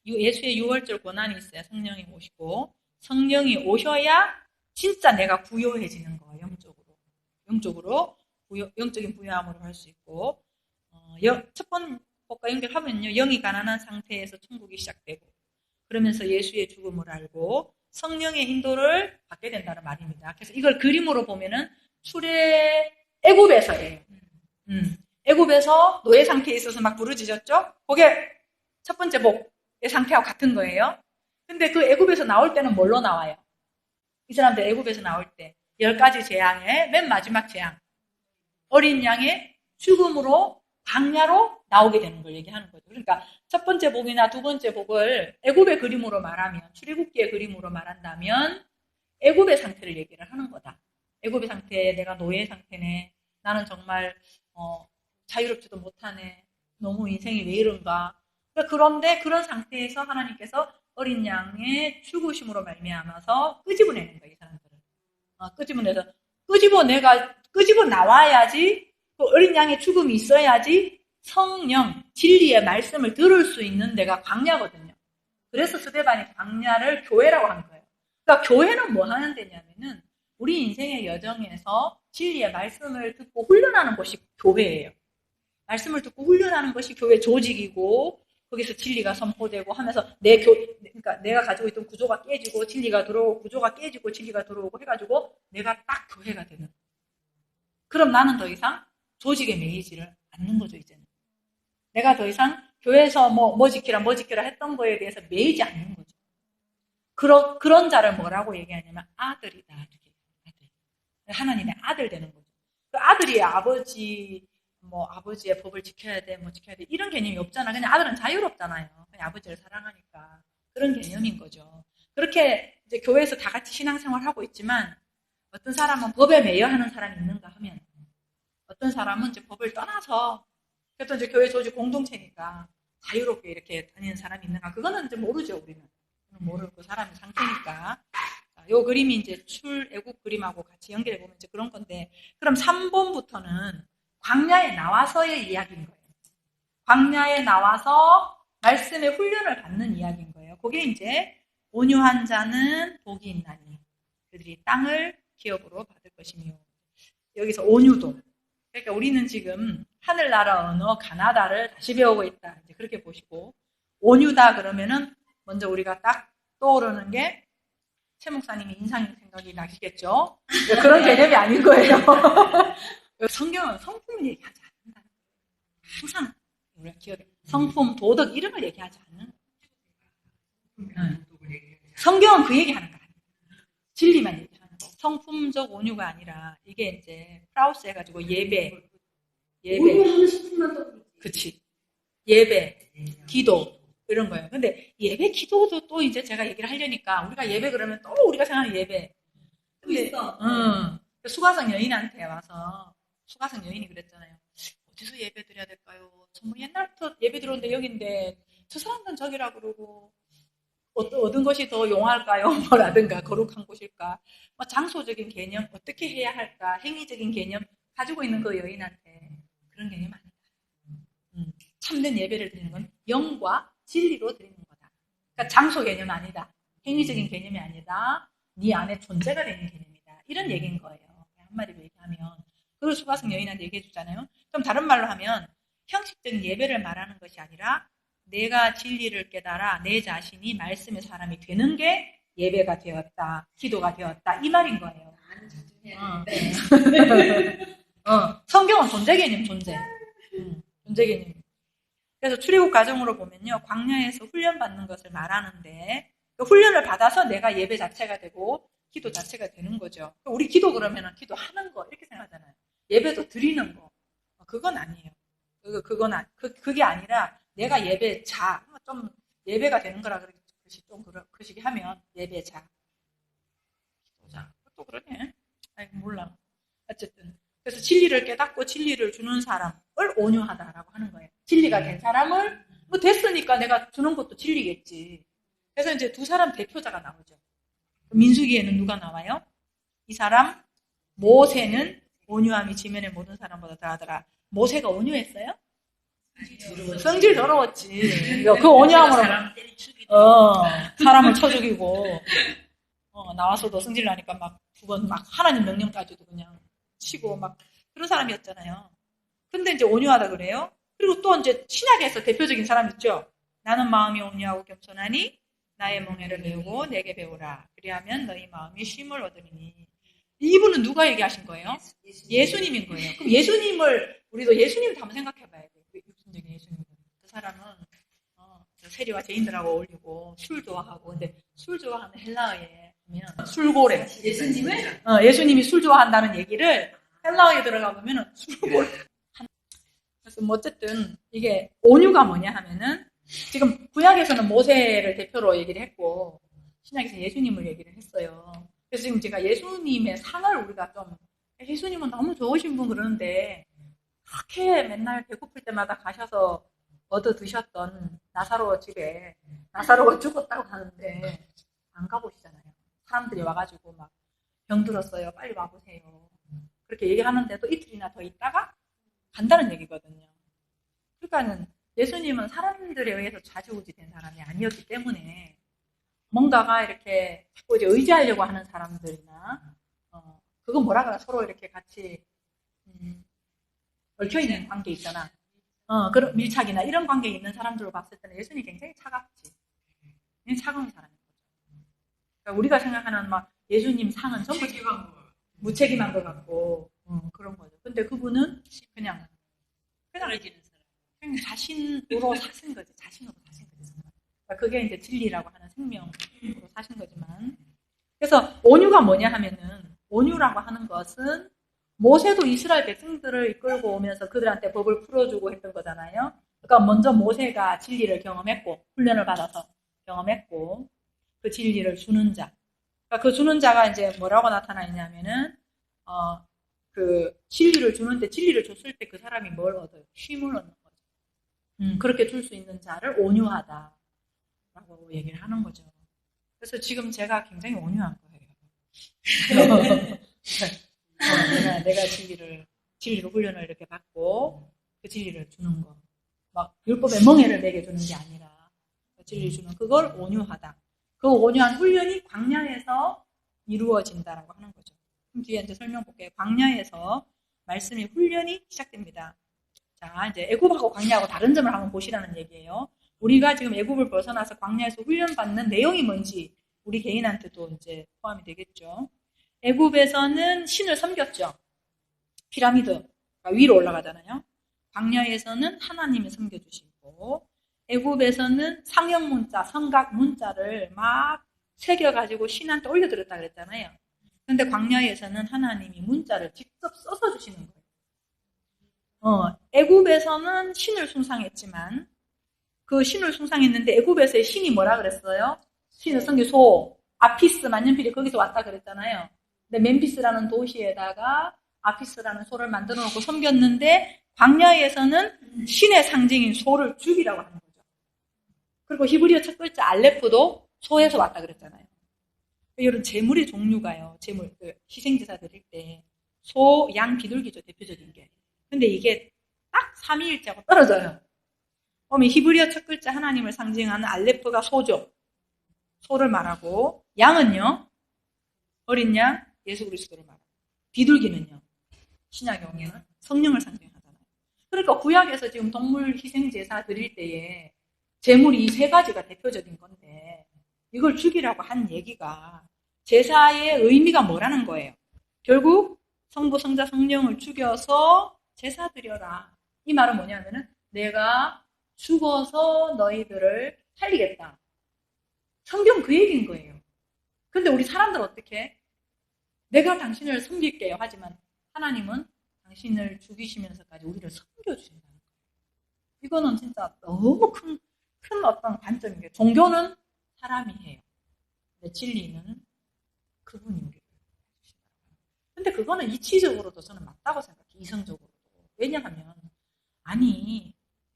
예수의 6월절 고난이 있어요. 성령이 오시고 성령이 오셔야 진짜 내가 부요해지는 거예요. 영적으로 영적인 부요함으로 갈 수 있고 첫 번째과 연결하면요. 영이 가난한 상태에서 천국이 시작되고 그러면서 예수의 죽음을 알고 성령의 인도를 받게 된다는 말입니다. 그래서 이걸 그림으로 보면은 애굽에서예요. 애굽에서 노예 상태에 있어서 막 부르짖었죠? 그게 첫 번째 복의 상태하고 같은 거예요. 근데 그 애굽에서 나올 때는 뭘로 나와요? 이 사람들 애굽에서 나올 때 10가지 재앙의 맨 마지막 재앙 어린 양의 죽음으로 광야로 나오게 되는 걸 얘기하는 거죠. 그러니까 첫 번째 복이나 두 번째 복을 애굽의 그림으로 말하면 출애굽기의 그림으로 말한다면 애굽의 상태를 얘기를 하는 거다. 애굽의 상태에 내가 노예 상태네. 나는 정말 자유롭지도 못하네. 너무 인생이 왜 이런가. 그런데 그런 상태에서 하나님께서 어린 양의 죽으심으로 말미암아서 끄집어내는 거예요. 이 사람들을. 끄집어 나와야지 그 어린 양의 죽음이 있어야지 성령, 진리의 말씀을 들을 수 있는 데가 광야거든요. 그래서 스데반이 광야를 교회라고 한 거예요. 그러니까 교회는 뭐 하는 데냐면은 우리 인생의 여정에서 진리의 말씀을 듣고 훈련하는 것이 교회예요. 말씀을 듣고 훈련하는 것이 교회 조직이고 거기서 진리가 선포되고 하면서 그러니까 내가 가지고 있던 구조가 깨지고 진리가 들어오고 구조가 깨지고 진리가 들어오고 해가지고 내가 딱 교회가 되는. 그럼 나는 더 이상 조직에 매이지를 않는 거죠, 이제는. 내가 더 이상 교회에서 뭐 지키라 했던 거에 대해서 매이지 않는 거죠. 그런 자를 뭐라고 얘기하냐면 아들이다. 아들. 하나님의 아들 되는 거죠. 그 아들이 아버지의 법을 지켜야 돼, 이런 개념이 없잖아. 그냥 아들은 자유롭잖아요. 그냥 아버지를 사랑하니까. 그런 개념인 거죠. 그렇게 이제 교회에서 다 같이 신앙생활 하고 있지만 어떤 사람은 법에 매여 하는 사람이 있는가 하면 어떤 사람은 이제 법을 떠나서 그래도 이제 교회 조직 공동체니까 자유롭게 이렇게 다니는 사람이 있는가 그거는 이제 모르죠 우리는 모르고 그 사람의 상태니까 요 그림이 이제 출애굽 그림하고 같이 연결해 보면 이제 그런 건데 그럼 3번부터는 광야에 나와서의 이야기인 거예요. 광야에 나와서 말씀의 훈련을 받는 이야기인 거예요. 그게 이제 온유한 자는 복이 있나니 그들이 땅을 기업으로 받을 것이며 여기서 온유도 그러니까 우리는 지금 하늘나라 언어 가나다를 다시 배우고 있다. 이제 그렇게 보시고 온유다 그러면은 먼저 우리가 딱 떠오르는 게 최 목사님이 인상 생각이 나시겠죠? 그런 개념이 아닌 거예요. 성경은 성품을 얘기하지 않는다. 항상 우리가 기억해. 성품, 도덕 이런 걸 얘기하지 않는 거예요. 성경은 그 얘기하는 거 아니에요. 진리만 얘기하는 거. 성품적 온유가 아니라 이게 이제 프라우스 해가지고 예배. 그치. 예배, 기도 이런 거예요. 근데 예배, 기도도 또 이제 제가 얘기를 하려니까 우리가 예배 그러면 또 우리가 생각하는 예배. 근데 수가성 여인한테 와서 수가성 여인이 그랬잖아요. 어디서 예배 드려야 될까요? 정말 옛날부터 예배 드렸는데 여긴데 저 사람들은 저기라 그러고 얻은 것이 더 용할까요? 뭐라든가 거룩한 곳일까? 장소적인 개념 어떻게 해야 할까? 행위적인 개념 가지고 있는 그 여인한테 그런 개념 아니다. 참된 예배를 드리는 건 영과 진리로 드리는 거다. 그러니까 장소 개념 아니다. 행위적인 개념이 아니라 네 안에 존재가 되는 개념이다. 이런 얘기인 거예요. 한마디로 얘기하면. 그걸 수가성 여인한테 얘기해 주잖아요. 그럼 다른 말로 하면 형식적인 예배를 말하는 것이 아니라 내가 진리를 깨달아 내 자신이 말씀의 사람이 되는 게 예배가 되었다. 기도가 되었다. 이 말인 거예요. 성경은 존재 개념, 존재. 존재 개념. 그래서 출애굽 과정으로 보면요. 광야에서 훈련받는 것을 말하는데 그 훈련을 받아서 내가 예배 자체가 되고 기도 자체가 되는 거죠. 우리 기도 그러면은 기도하는 거 이렇게 생각하잖아요. 예배도 드리는 거. 그건 아니에요. 그게 아니라 내가 예배자. 좀 예배가 되는 거라 그러시게 하면 예배자. 기도자. 또 그러네. 아이 몰라. 어쨌든. 그래서 진리를 깨닫고 진리를 주는 사람을 온유하다라고 하는 거예요. 진리가 된 사람을 뭐 됐으니까 내가 주는 것도 진리겠지. 그래서 이제 두 사람 대표자가 나오죠. 민수기에는 누가 나와요? 이 사람 모세는 온유함이 지면의 모든 사람보다 더하더라. 모세가 온유했어요? 성질 더러웠지. 그 온유함으로 사람을 쳐 죽이고 나와서도 성질 나니까 막 두 번 막 하나님 명령까지도 그냥 치고 막 그런 사람이었잖아요. 근데 이제 온유하다 그래요. 그리고 또 이제 신약에서 대표적인 사람 있죠. 나는 마음이 온유하고 겸손하니 나의 멍에를 메우고 내게 배우라. 그리하면 너희 마음이 쉼을 얻으리니. 이분은 누가 얘기하신 거예요? 예수님인 거예요. 그럼 예수님을 우리도 예수님을 한번 생각해봐야 돼요. 육신적인 예수님. 그 사람은 세리와 죄인들하고 어울리고 술 좋아하고 근데 술 좋아하는 헬라어에 보면 술고래. 예수님을? 예수님이 술 좋아한다는 얘기를 헬라어에 들어가 보면 술고래. 그래서 뭐 어쨌든 이게 온유가 뭐냐 하면은 지금 구약에서는 모세를 대표로 얘기를 했고 신약에서 예수님을 얘기를 했어요. 그래서 지금 제가 예수님의 상을 우리가 좀 예수님은 너무 좋으신 분 그러는데 그렇게 맨날 배고플 때마다 가셔서 얻어 드셨던 나사로 집에 나사로가 죽었다고 하는데 안 가보시잖아요. 사람들이 와가지고 막 병들었어요. 빨리 와보세요. 그렇게 얘기하는데도 이틀이나 더 있다가 간다는 얘기거든요. 그러니까는 예수님은 사람들에 의해서 좌지우지 된 사람이 아니었기 때문에 뭔가가 이렇게 자꾸 이제 의지하려고 하는 사람들이나 그건 뭐라 그러나 서로 이렇게 같이 얽혀있는 관계 있잖아. 그런 밀착이나 이런 관계에 있는 사람들로 봤을 때는 예수님이 굉장히 차갑지. 굉장히 차가운 사람인 거죠. 그러니까 우리가 생각하는 막 예수님 상은 전부 무책임한 것 같고 그런 거죠. 근데 그분은 그냥 자신으로 사신 거지. 자신으로 사신 거지. 그러니까 그게 이제 진리라고 하는 생명으로 사신 거지만. 그래서 온유가 뭐냐 하면은 온유라고 하는 것은 모세도 이스라엘 백성들을 이끌고 오면서 그들한테 법을 풀어주고 했던 거잖아요. 그러니까 먼저 모세가 진리를 경험했고 훈련을 받아서 경험했고 그 진리를 주는 자. 그러니까 그 주는 자가 이제 뭐라고 나타나 있냐면은 그 진리를 주는데 진리를 줬을 때 그 사람이 뭘 얻어요? 쉼을 얻는 거죠. 그렇게 줄 수 있는 자를 온유하다라고 얘기를 하는 거죠. 그래서 지금 제가 굉장히 온유한 거예요. 내가 진리로 훈련을 이렇게 받고 그 진리를 주는 거. 막 율법의 멍에를 내게 주는 게 아니라 진리를 주는 그걸 온유하다. 그 온유한 훈련이 광야에서 이루어진다라고 하는 거죠. 그럼 뒤에 이제 설명 볼게요. 광야에서 말씀의 훈련이 시작됩니다. 자, 이제 애굽하고 광야하고 다른 점을 한번 보시라는 얘기예요. 우리가 지금 애굽을 벗어나서 광야에서 훈련받는 내용이 뭔지 우리 개인한테도 이제 포함이 되겠죠. 애굽에서는 신을 섬겼죠. 피라미드가 위로 올라가잖아요. 광야에서는 하나님을 섬겨주시고 애굽에서는 상형 문자, 성각 문자를 막 새겨가지고 신한테 올려드렸다 그랬잖아요. 그런데 광야에서는 하나님이 문자를 직접 써서 주시는 거예요. 애굽에서는 신을 숭상했지만 그 신을 숭상했는데 애굽에서의 신이 뭐라 그랬어요? 신을 섬긴 소, 아피스 만년필이 거기서 왔다 그랬잖아요. 근데 멤피스라는 도시에다가 아피스라는 소를 만들어 놓고 섬겼는데 광야에서는 신의 상징인 소를 죽이라고 하는 거죠. 그리고 히브리어 첫 글자 알레프도 소에서 왔다 그랬잖아요. 이런 제물의 종류가요. 제물, 희생제사 드릴 때 소, 양, 비둘기죠. 대표적인 게. 근데 이게 딱 삼위일체하고 떨어져요. 그러면 히브리어 첫 글자 하나님을 상징하는 알레프가 소죠. 소를 말하고, 양은요, 어린 양, 예수 그리스도를 말하고, 비둘기는요, 신약에 오면 성령을 상징하잖아요. 그러니까 구약에서 지금 동물 희생 제사 드릴 때에 제물이 이 세 가지가 대표적인 건데, 이걸 죽이라고 한 얘기가 제사의 의미가 뭐라는 거예요. 결국 성부, 성자, 성령을 죽여서 제사 드려라. 이 말은 뭐냐면은 내가 죽어서 너희들을 살리겠다. 성경 그 얘기인 거예요. 근데 우리 사람들 어떻게? 내가 당신을 섬길게요. 하지만 하나님은 당신을 죽이시면서까지 우리를 섬겨주신다는 거예요. 이거는 진짜 너무 큰 어떤 관점인 게, 종교는 사람이 해요. 근데 진리는 그분이 우리를 해주신다. 근데 그거는 이치적으로도 저는 맞다고 생각해요. 이성적으로도. 왜냐하면 아니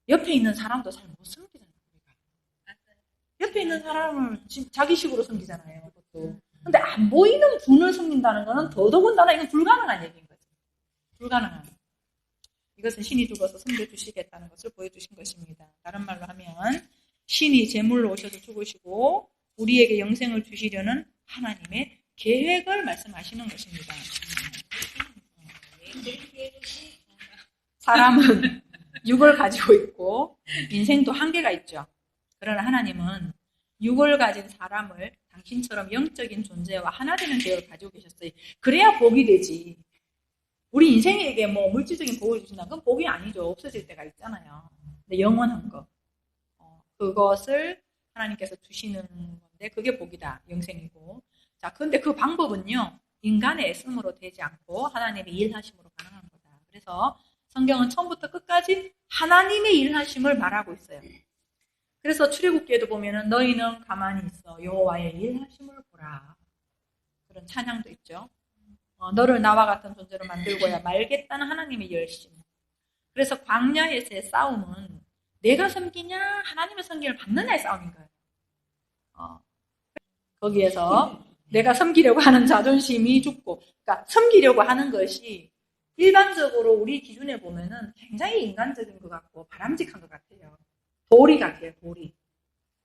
옆에 있는 사람도 잘 못 섬기잖아요. 우리가. 옆에 있는 사람을 자기식으로 섬기잖아요. 그것도. 근데 안 보이는 분을 섬긴다는 거는 더더군다나 이건 불가능한 얘기인 거죠. 불가능한. 이것은 신이 죽어서 섬겨주시겠다는 것을 보여주신 것입니다. 다른 말로 하면 신이 제물로 오셔서 죽으시고 우리에게 영생을 주시려는 하나님의 계획을 말씀하시는 것입니다. 사람은 육을 가지고 있고 인생도 한계가 있죠. 그러나 하나님은 육을 가진 사람을 당신처럼 영적인 존재와 하나 되는 계획을 가지고 계셨어요. 그래야 복이 되지. 우리 인생에게 뭐 물질적인 복을 주신다. 그건 복이 아니죠. 없어질 때가 있잖아요. 근데 영원한 거. 그것을 하나님께서 주시는 건데 그게 복이다. 영생이고. 자, 근데 그 방법은요. 인간의 애씀으로 되지 않고 하나님의 일하심으로 가능한 거다. 그래서 성경은 처음부터 끝까지 하나님의 일하심을 말하고 있어요. 그래서 출애굽기에도 보면은 너희는 가만히 있어 여호와의 일하심을 보라. 그런 찬양도 있죠. 너를 나와 같은 존재로 만들고야 말겠다는 하나님의 열심. 그래서 광야에서의 싸움은 내가 섬기냐 하나님의 섬김을 받느냐의 싸움인 거예요. 거기에서 내가 섬기려고 하는 자존심이 죽고, 그러니까 섬기려고 하는 것이 일반적으로 우리 기준에 보면은 굉장히 인간적인 것 같고 바람직한 것 같아요. 도리 같아요. 도리.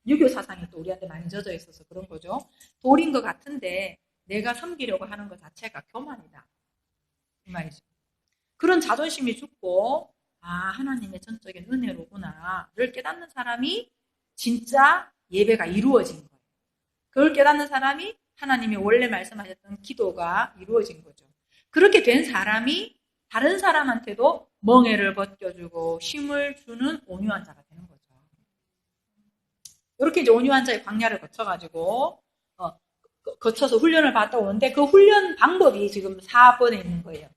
유교 사상이 또 우리한테 많이 젖어 있어서 그런 거죠. 도리인 것 같은데 내가 섬기려고 하는 것 자체가 교만이다. 이 말이죠. 그런 자존심이 죽고 하나님의 전적인 은혜로구나를 깨닫는 사람이 진짜 예배가 이루어진 거예요. 그걸 깨닫는 사람이 하나님이 원래 말씀하셨던 기도가 이루어진 거죠. 그렇게 된 사람이 다른 사람한테도 멍에를 벗겨주고 힘을 주는 온유한 자가 되는 거죠. 이렇게 이제 온유한 자의 광야를 거쳐가지고 거쳐서 훈련을 받다 오는데 그 훈련 방법이 지금 4번에 있는 거예요.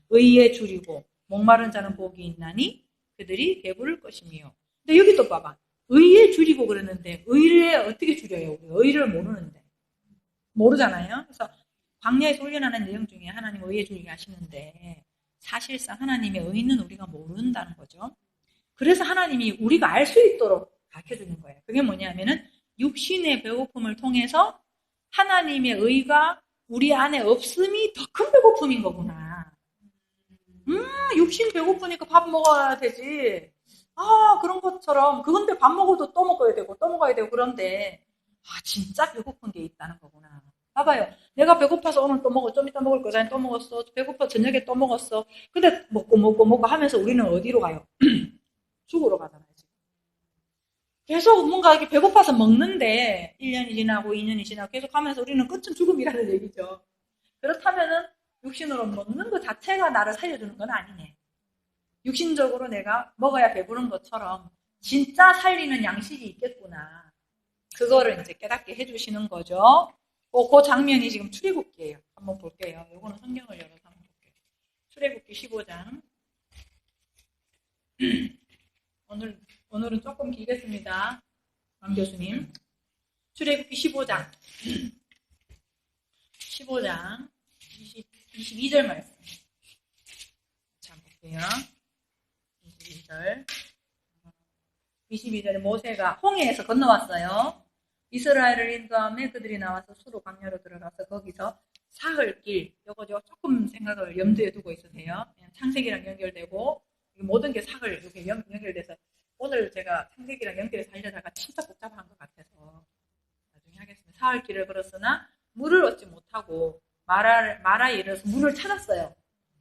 의에 줄이고 목마른 자는 복이 있나니 그들이 배부를 것이며. 근데 여기 또 봐봐. 의에 줄이고 그러는데 의를 어떻게 줄여요? 우리 의를 모르는데. 모르잖아요. 그래서 광야에서 훈련하는 내용 중에 하나님 의에 줄이게 하시는데 사실상 하나님의 의는 우리가 모른다는 거죠. 그래서 하나님이 우리가 알 수 있도록 가르쳐주는 거예요. 그게 뭐냐면은 육신의 배고픔을 통해서 하나님의 의가 우리 안에 없음이 더 큰 배고픔인 거구나. 육신 배고프니까 밥 먹어야 되지. 그런 것처럼 그건데 밥 먹어도 또 먹어야 되고 또 먹어야 되고 그런데 진짜 배고픈 게 있다는 거구나. 봐봐요. 내가 배고파서 오늘 또 먹어. 좀 이따 먹을 거잖아요. 또 먹었어. 배고파 저녁에 또 먹었어. 근데 먹고 하면서 우리는 어디로 가요? 죽으러 가잖아요. 지금. 계속 뭔가 이렇게 배고파서 먹는데 1년이 지나고 2년이 지나고 계속 하면서 우리는 끝은 죽음이라는 얘기죠. 그렇다면은 육신으로 먹는 것 자체가 나를 살려주는 건 아니네. 육신적으로 내가 먹어야 배부른 것처럼 진짜 살리는 양식이 있겠구나. 그거를 이제 깨닫게 해주시는 거죠. 그 장면이 지금 출애굽기예요. 한번 볼게요. 요거는 성경을 열어서 한번 볼게요. 출애굽기 15장. 오늘은 조금 길겠습니다. 강 교수님. 출애굽기 15장. 15장 22절 말씀. 자, 볼게요. 22절에 모세가 홍해에서 건너왔어요. 이스라엘을 인도함에 그들이 나와서 수로 광야로 들어가서 거기서 사흘길, 요거 조금 생각을 염두에 두고 있으세요. 창세기랑 연결되고 모든 게 사흘 이렇게 연결돼서 오늘 제가 창세기랑 연결해서 하려다가 진짜 복잡한 것 같아서 나중에 하겠습니다. 사흘 길을 걸었으나 물을 얻지 못하고 마라에 이르러서 물을 찾았어요.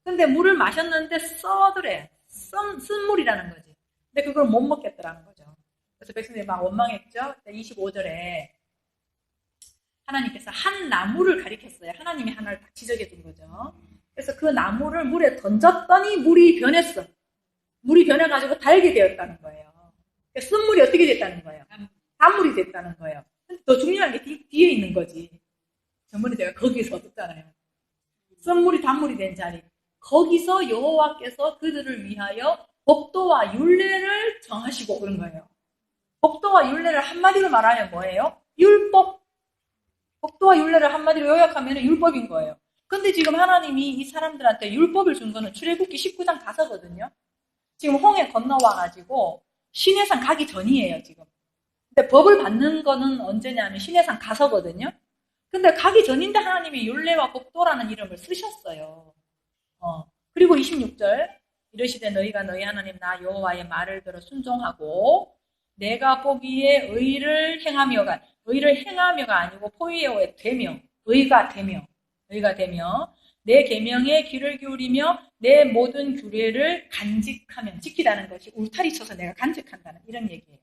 근데 물을 마셨는데 써더래. 쓴물이라는 거지. 근데 그걸 못 먹겠더라는 거죠. 그래서 백성들이 막 원망했죠. 25절에 하나님께서 한 나무를 가리켰어요. 하나님이 하나를 딱 지적해 준 거죠. 그래서 그 나무를 물에 던졌더니 물이 변했어. 물이 변해가지고 달게 되었다는 거예요. 그러니까 쓴물이 어떻게 됐다는 거예요? 단물이 됐다는 거예요. 근데 더 중요한 게 뒤에 있는 거지. 전번에 제가 거기서 썼잖아요. 쓴물이 단물이 된 자리. 거기서 여호와께서 그들을 위하여 법도와 율례를 정하시고 그런 거예요. 법도와 율례를 한마디로 말하면 뭐예요? 율법. 법도와 율례를 한마디로 요약하면 율법인 거예요. 근데 지금 하나님이 이 사람들한테 율법을 준 거는 출애굽기 19장 5거든요. 지금 홍해 건너와가지고 시내산 가기 전이에요, 지금. 근데 법을 받는 거는 언제냐면 시내산 가서거든요. 근데 가기 전인데 하나님이 율례와 법도라는 이름을 쓰셨어요. 그리고 26절 이르시되 너희가 너희 하나님 나 여호와의 말을 들어 순종하고 내가 보기에 의를 행하며가 아니고 포이에오에 되며 의가 되며 내 계명에 귀를 기울이며 내 모든 규례를 간직하면 지키다는 것이 울타리 쳐서 내가 간직한다는 이런 얘기예요.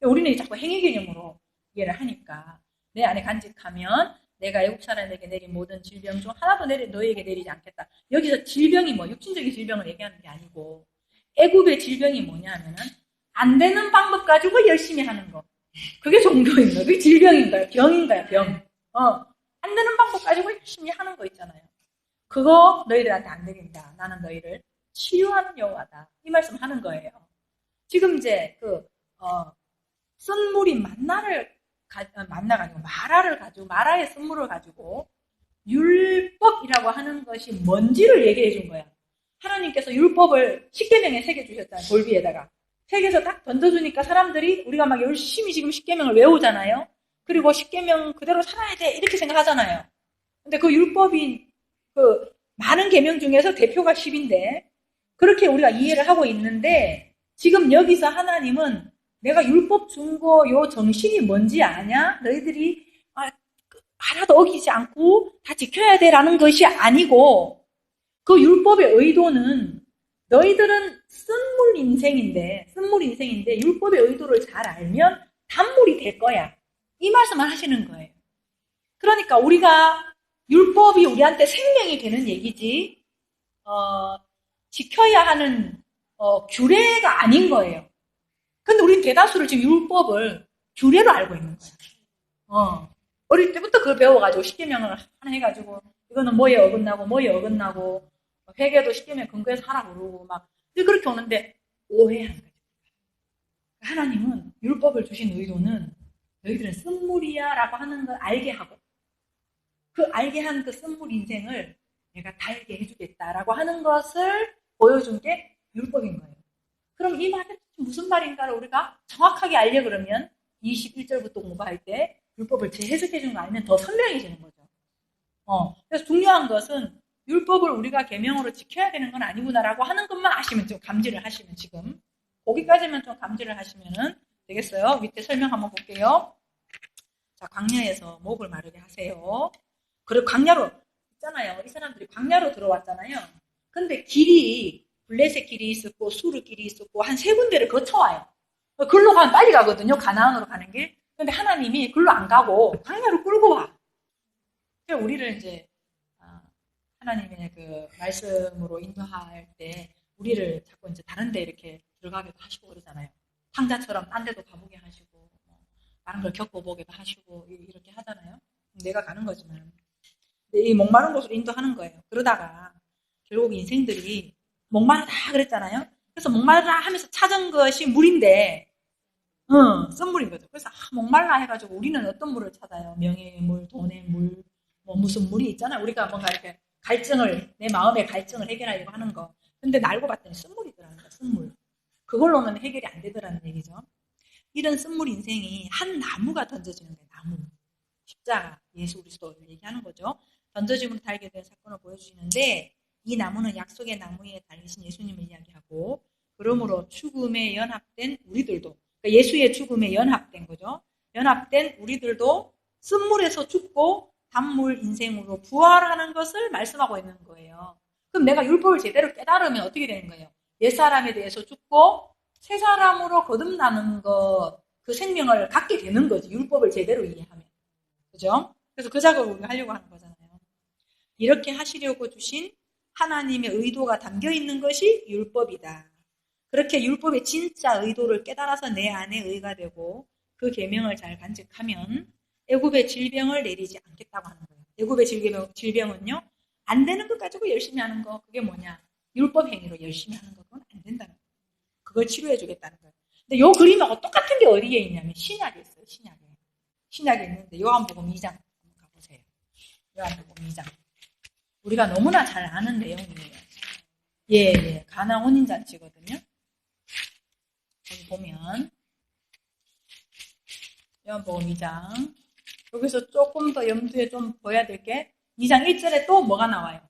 우리는 자꾸 행위 개념으로 이해를 하니까 내 안에 간직하면 내가 애국 사람에게 내린 모든 질병 중 하나도 너희에게 내리지 않겠다. 여기서 질병이 뭐 육신적인 질병을 얘기하는 게 아니고 애국의 질병이 뭐냐면은 안 되는 방법 가지고 열심히 하는 거. 그게 종교인 거예요. 그게 질병인가요? 병인가요? 병. 안 되는 방법 가지고 열심히 하는 거 있잖아요. 그거 너희들한테 안 되겠다. 나는 너희를 치유하는 여호와다. 이 말씀 하는 거예요. 지금 이제 쓴물인 마라를 가지고 마라의 쓴물을 가지고 율법이라고 하는 것이 뭔지를 얘기해 준 거야. 하나님께서 율법을 십계명에 새겨 주셨잖아요. 돌비에다가 새겨서 딱 던져주니까 사람들이 우리가 막 열심히 지금 십계명을 외우잖아요. 그리고 십계명 그대로 살아야 돼 이렇게 생각하잖아요. 근데 그 율법인 그 많은 계명 중에서 대표가 10인데 그렇게 우리가 이해를 하고 있는데 지금 여기서 하나님은 내가 율법 준 거 요 정신이 뭔지 아냐? 너희들이 하나도 어기지 않고 다 지켜야 돼라는 것이 아니고 그 율법의 의도는 너희들은 쓴물 인생인데 율법의 의도를 잘 알면 단물이 될 거야. 이 말씀을 하시는 거예요. 그러니까 우리가 율법이 우리한테 생명이 되는 얘기지 지켜야 하는 규례가 아닌 거예요. 근데 우린 대다수를 지금 율법을 규례로 알고 있는 거야. 어릴 때부터 그걸 배워가지고 십계명을 하나 해가지고 이거는 뭐에 어긋나고 회개도 십계명 근거해서 하라 그러고 막 그렇게 오는데 오해하는 거죠. 하나님은 율법을 주신 의도는 너희들은 쓴물이야라고 하는 걸 알게 하고 그 알게 한 그 쓴물 인생을 내가 달게 해주겠다라고 하는 것을 보여준 게 율법인 거예요. 그럼 이 말이 무슨 말인가를 우리가 정확하게 알려 그러면 21절부터 공부할 때 율법을 재해석해 주는 거 아니면 더 선명해지는 거죠. 그래서 중요한 것은 율법을 우리가 계명으로 지켜야 되는 건 아니구나라고 하는 것만 아시면 좀 감지를 하시면 지금 거기까지만 좀 감지를 하시면 되겠어요. 밑에 설명 한번 볼게요. 자, 광야에서 목을 마르게 하세요. 그리고 광야로 있잖아요. 이 사람들이 광야로 들어왔잖아요. 근데 길이 블레셋 길이 있었고 수르 길이 있었고 한 3군데를 거쳐와요. 글로 가면 빨리 가거든요. 가나안으로 가는 길. 근데 하나님이 글로 안 가고 광야로 끌고 와. 우리를 이제 하나님의 그 말씀으로 인도할 때 우리를 자꾸 이제 다른 데 이렇게 들어가기도 하시고 그러잖아요. 탕자처럼 딴 데도 가보게 하시고 다른 걸 겪어보기도 하시고 이렇게 하잖아요. 내가 가는 거지만 이 목마른 곳으로 인도하는 거예요. 그러다가 결국 인생들이 목마르다 그랬잖아요. 그래서 목마르다 하면서 찾은 것이 물인데 쓴물인 거죠. 그래서 목말라 해가지고 우리는 어떤 물을 찾아요? 명예의 물, 돈의 물, 뭐 무슨 물이 있잖아요. 우리가 뭔가 이렇게 내 마음의 갈증을 해결하려고 하는 거. 근데 알고 봤더니 쓴물이더라는 거야, 쓴물. 그걸로는 해결이 안 되더라는 얘기죠. 이런 쓴물 인생이 한 나무가 던져지는 거예요, 나무. 십자가, 예수 그리스도를 얘기하는 거죠. 던져짐으로 달게 된 사건을 보여주시는데 이 나무는 약속의 나무 위에 달리신 예수님을 이야기하고 그러므로 죽음에 연합된 우리들도 그러니까 예수의 죽음에 연합된 거죠. 연합된 우리들도 쓴물에서 죽고 단물 인생으로 부활하는 것을 말씀하고 있는 거예요. 그럼 내가 율법을 제대로 깨달으면 어떻게 되는 거예요? 옛사람에 대해서 죽고 새 사람으로 거듭나는 것, 그 생명을 갖게 되는 거지. 율법을 제대로 이해하면. 그죠? 그래서 그 작업을 우리가 하려고 하는 거잖아요. 이렇게 하시려고 주신 하나님의 의도가 담겨 있는 것이 율법이다. 그렇게 율법의 진짜 의도를 깨달아서 내 안에 의가 되고 그 계명을 잘 간직하면 애굽의 질병을 내리지 않겠다고 하는 거예요. 애굽의 질병은요, 안 되는 것 가지고 열심히 하는 거, 그게 뭐냐? 율법 행위로 열심히 하는 거, 그건 안 된다는 거예요. 그걸 치료해 주겠다는 거예요. 근데 요 그림하고 똑같은 게 어디에 있냐면 신약에 있어요. 신약에 있는데 요한복음 2장 한번 가보세요. 요한복음 2장. 우리가 너무나 잘 아는 내용이에요. 예. 가나 혼인잔치거든요. 여기 보면 요한복음 2장. 여기서 조금 더 염두에 좀 보여야 될 게 2장 1절에 또 뭐가 나와요?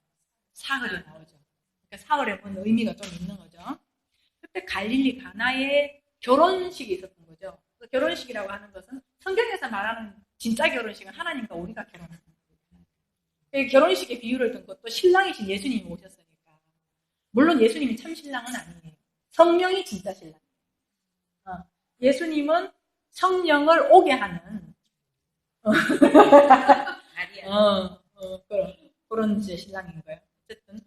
사흘이 나오죠. 그러니까 사흘에 보는 의미가 좀 있는 거죠. 그때 갈릴리 가나에 결혼식이 있었던 거죠. 결혼식이라고 하는 것은 성경에서 말하는 진짜 결혼식은 하나님과 우리가 결혼하는 거예요. 결혼식의 비유를 든 것도 신랑이신 예수님이 오셨으니까. 물론 예수님이 참 신랑은 아니에요. 성령이 진짜 신랑. 예수님은 성령을 오게 하는 그런 신랑인 거예요. 어쨌든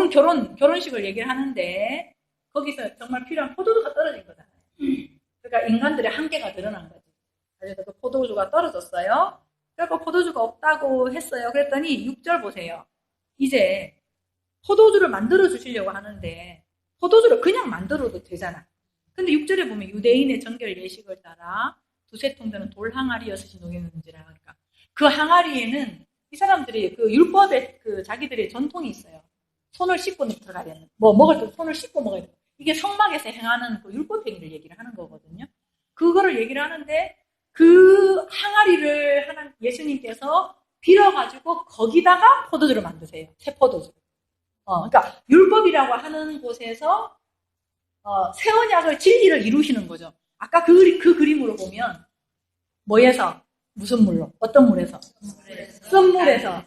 그런 결혼식을 얘기를 하는데 거기서 정말 필요한 포도주가 떨어진 거잖아요. 그러니까 인간들의 한계가 드러난 거지. 그래서 그 포도주가 떨어졌어요. 그래서 포도주가 없다고 했어요. 그랬더니 6절 보세요. 이제 포도주를 만들어 주시려고 하는데 포도주를 그냥 만들어도 되잖아. 근데 6절에 보면 유대인의 정결 예식을 따라 두세 통 되는 돌 항아리 6이 녹였는지라 하니까 그 항아리에는 이 사람들이 그 율법에 그 자기들의 전통이 있어요. 손을 씻고 들어가야 되는. 먹을 때 손을 씻고 먹어야 되는. 이게 성막에서 행하는 그 율법 행위를 얘기를 하는 거거든요. 그거를 얘기를 하는데 그 항아리를 하는 예수님께서 빌어가지고 거기다가 포도주를 만드세요. 새 포도주. 그러니까 율법이라고 하는 곳에서 새 언약의 진리를 이루시는 거죠. 아까 그 그림으로 보면 뭐에서? 무슨 물로? 어떤 물에서? 쓴 물에서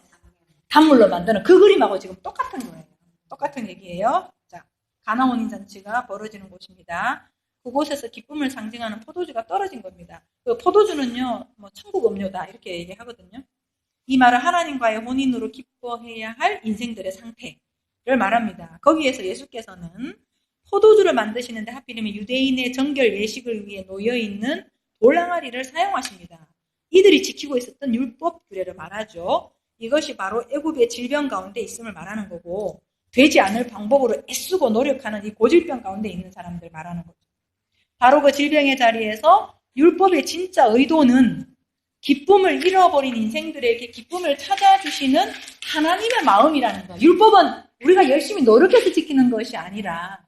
단물로 만드는 그 그림하고 지금 똑같은 거예요. 똑같은 얘기예요. 자, 가나 혼인잔치가 벌어지는 곳입니다. 그곳에서 기쁨을 상징하는 포도주가 떨어진 겁니다. 그 포도주는요, 천국 음료다 이렇게 얘기하거든요. 이 말은 하나님과의 혼인으로 기뻐해야 할 인생들의 상태를 말합니다. 거기에서 예수께서는 포도주를 만드시는데 하필이면 유대인의 정결 예식을 위해 놓여있는 돌항아리를 사용하십니다. 이들이 지키고 있었던 율법 규례를 말하죠. 이것이 바로 애굽의 질병 가운데 있음을 말하는 거고 되지 않을 방법으로 애쓰고 노력하는 이 고질병 가운데 있는 사람들 말하는 거죠. 바로 그 질병의 자리에서 율법의 진짜 의도는 기쁨을 잃어버린 인생들에게 기쁨을 찾아주시는 하나님의 마음이라는 거예요. 율법은 우리가 열심히 노력해서 지키는 것이 아니라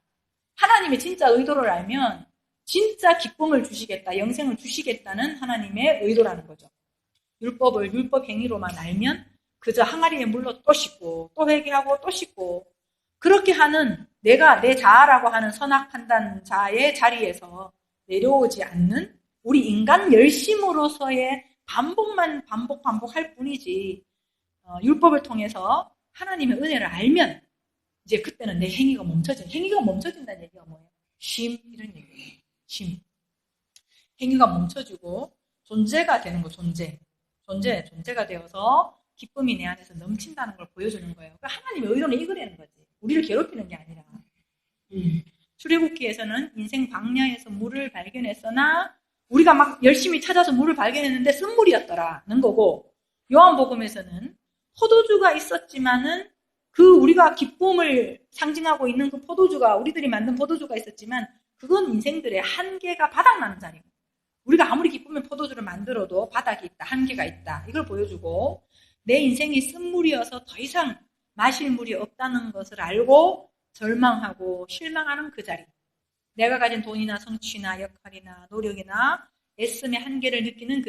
하나님의 진짜 의도를 알면 진짜 기쁨을 주시겠다, 영생을 주시겠다는 하나님의 의도라는 거죠. 율법을 율법 행위로만 알면 그저 항아리에 물로 또 씻고 또 회개하고 또 씻고 그렇게 하는 내가 내 자아라고 하는 선악 판단자의 자리에서 내려오지 않는 우리 인간 열심으로서의 반복할 뿐이지 율법을 통해서 하나님의 은혜를 알면 이제 그때는 내 행위가 멈춰진다는 얘기가 뭐예요? 쉼 이런 얘기예요. 쉼. 행위가 멈춰지고 존재가 되는 거 존재가 되어서 기쁨이 내 안에서 넘친다는 걸 보여주는 거예요. 그러니까 하나님의 의도는 이거라는 거지. 우리를 괴롭히는 게 아니라. 출애굽기에서는 인생 광야에서 물을 발견했으나 우리가 막 열심히 찾아서 물을 발견했는데 쓴물이었더라는 거고 요한복음에서는 포도주가 있었지만은 그 우리가 기쁨을 상징하고 있는 그 포도주가 우리들이 만든 포도주가 있었지만 그건 인생들의 한계가 바닥나는 자리고 우리가 아무리 기쁘면 포도주를 만들어도 바닥이 있다, 한계가 있다 이걸 보여주고 내 인생이 쓴물이어서 더 이상 마실 물이 없다는 것을 알고 절망하고 실망하는 그 자리 내가 가진 돈이나 성취나 역할이나 노력이나 애씀의 한계를 느끼는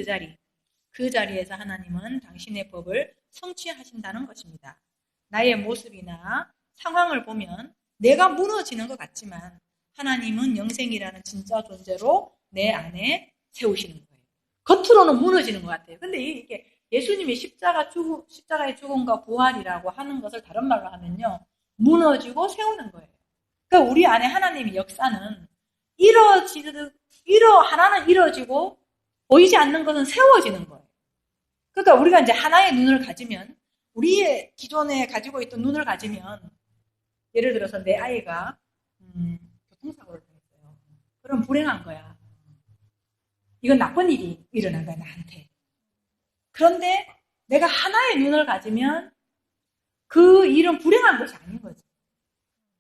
그 자리에서 하나님은 당신의 법을 성취하신다는 것입니다. 나의 모습이나 상황을 보면 내가 무너지는 것 같지만 하나님은 영생이라는 진짜 존재로 내 안에 세우시는 거예요. 겉으로는 무너지는 것 같아요. 근데 이게 예수님이 십자가의 죽음과 부활이라고 하는 것을 다른 말로 하면요. 무너지고 세우는 거예요. 그러니까 우리 안에 하나님의 역사는 하나는 이루어지고 보이지 않는 것은 세워지는 거예요. 그러니까 우리가 이제 하나의 눈을 가지면, 우리의 기존에 가지고 있던 눈을 가지면, 예를 들어서 내 아이가 교통사고를 당했어요. 그럼 불행한 거야. 이건 나쁜 일이 일어난 거야, 나한테. 그런데 내가 하나의 눈을 가지면 그 일은 불행한 것이 아닌 거지.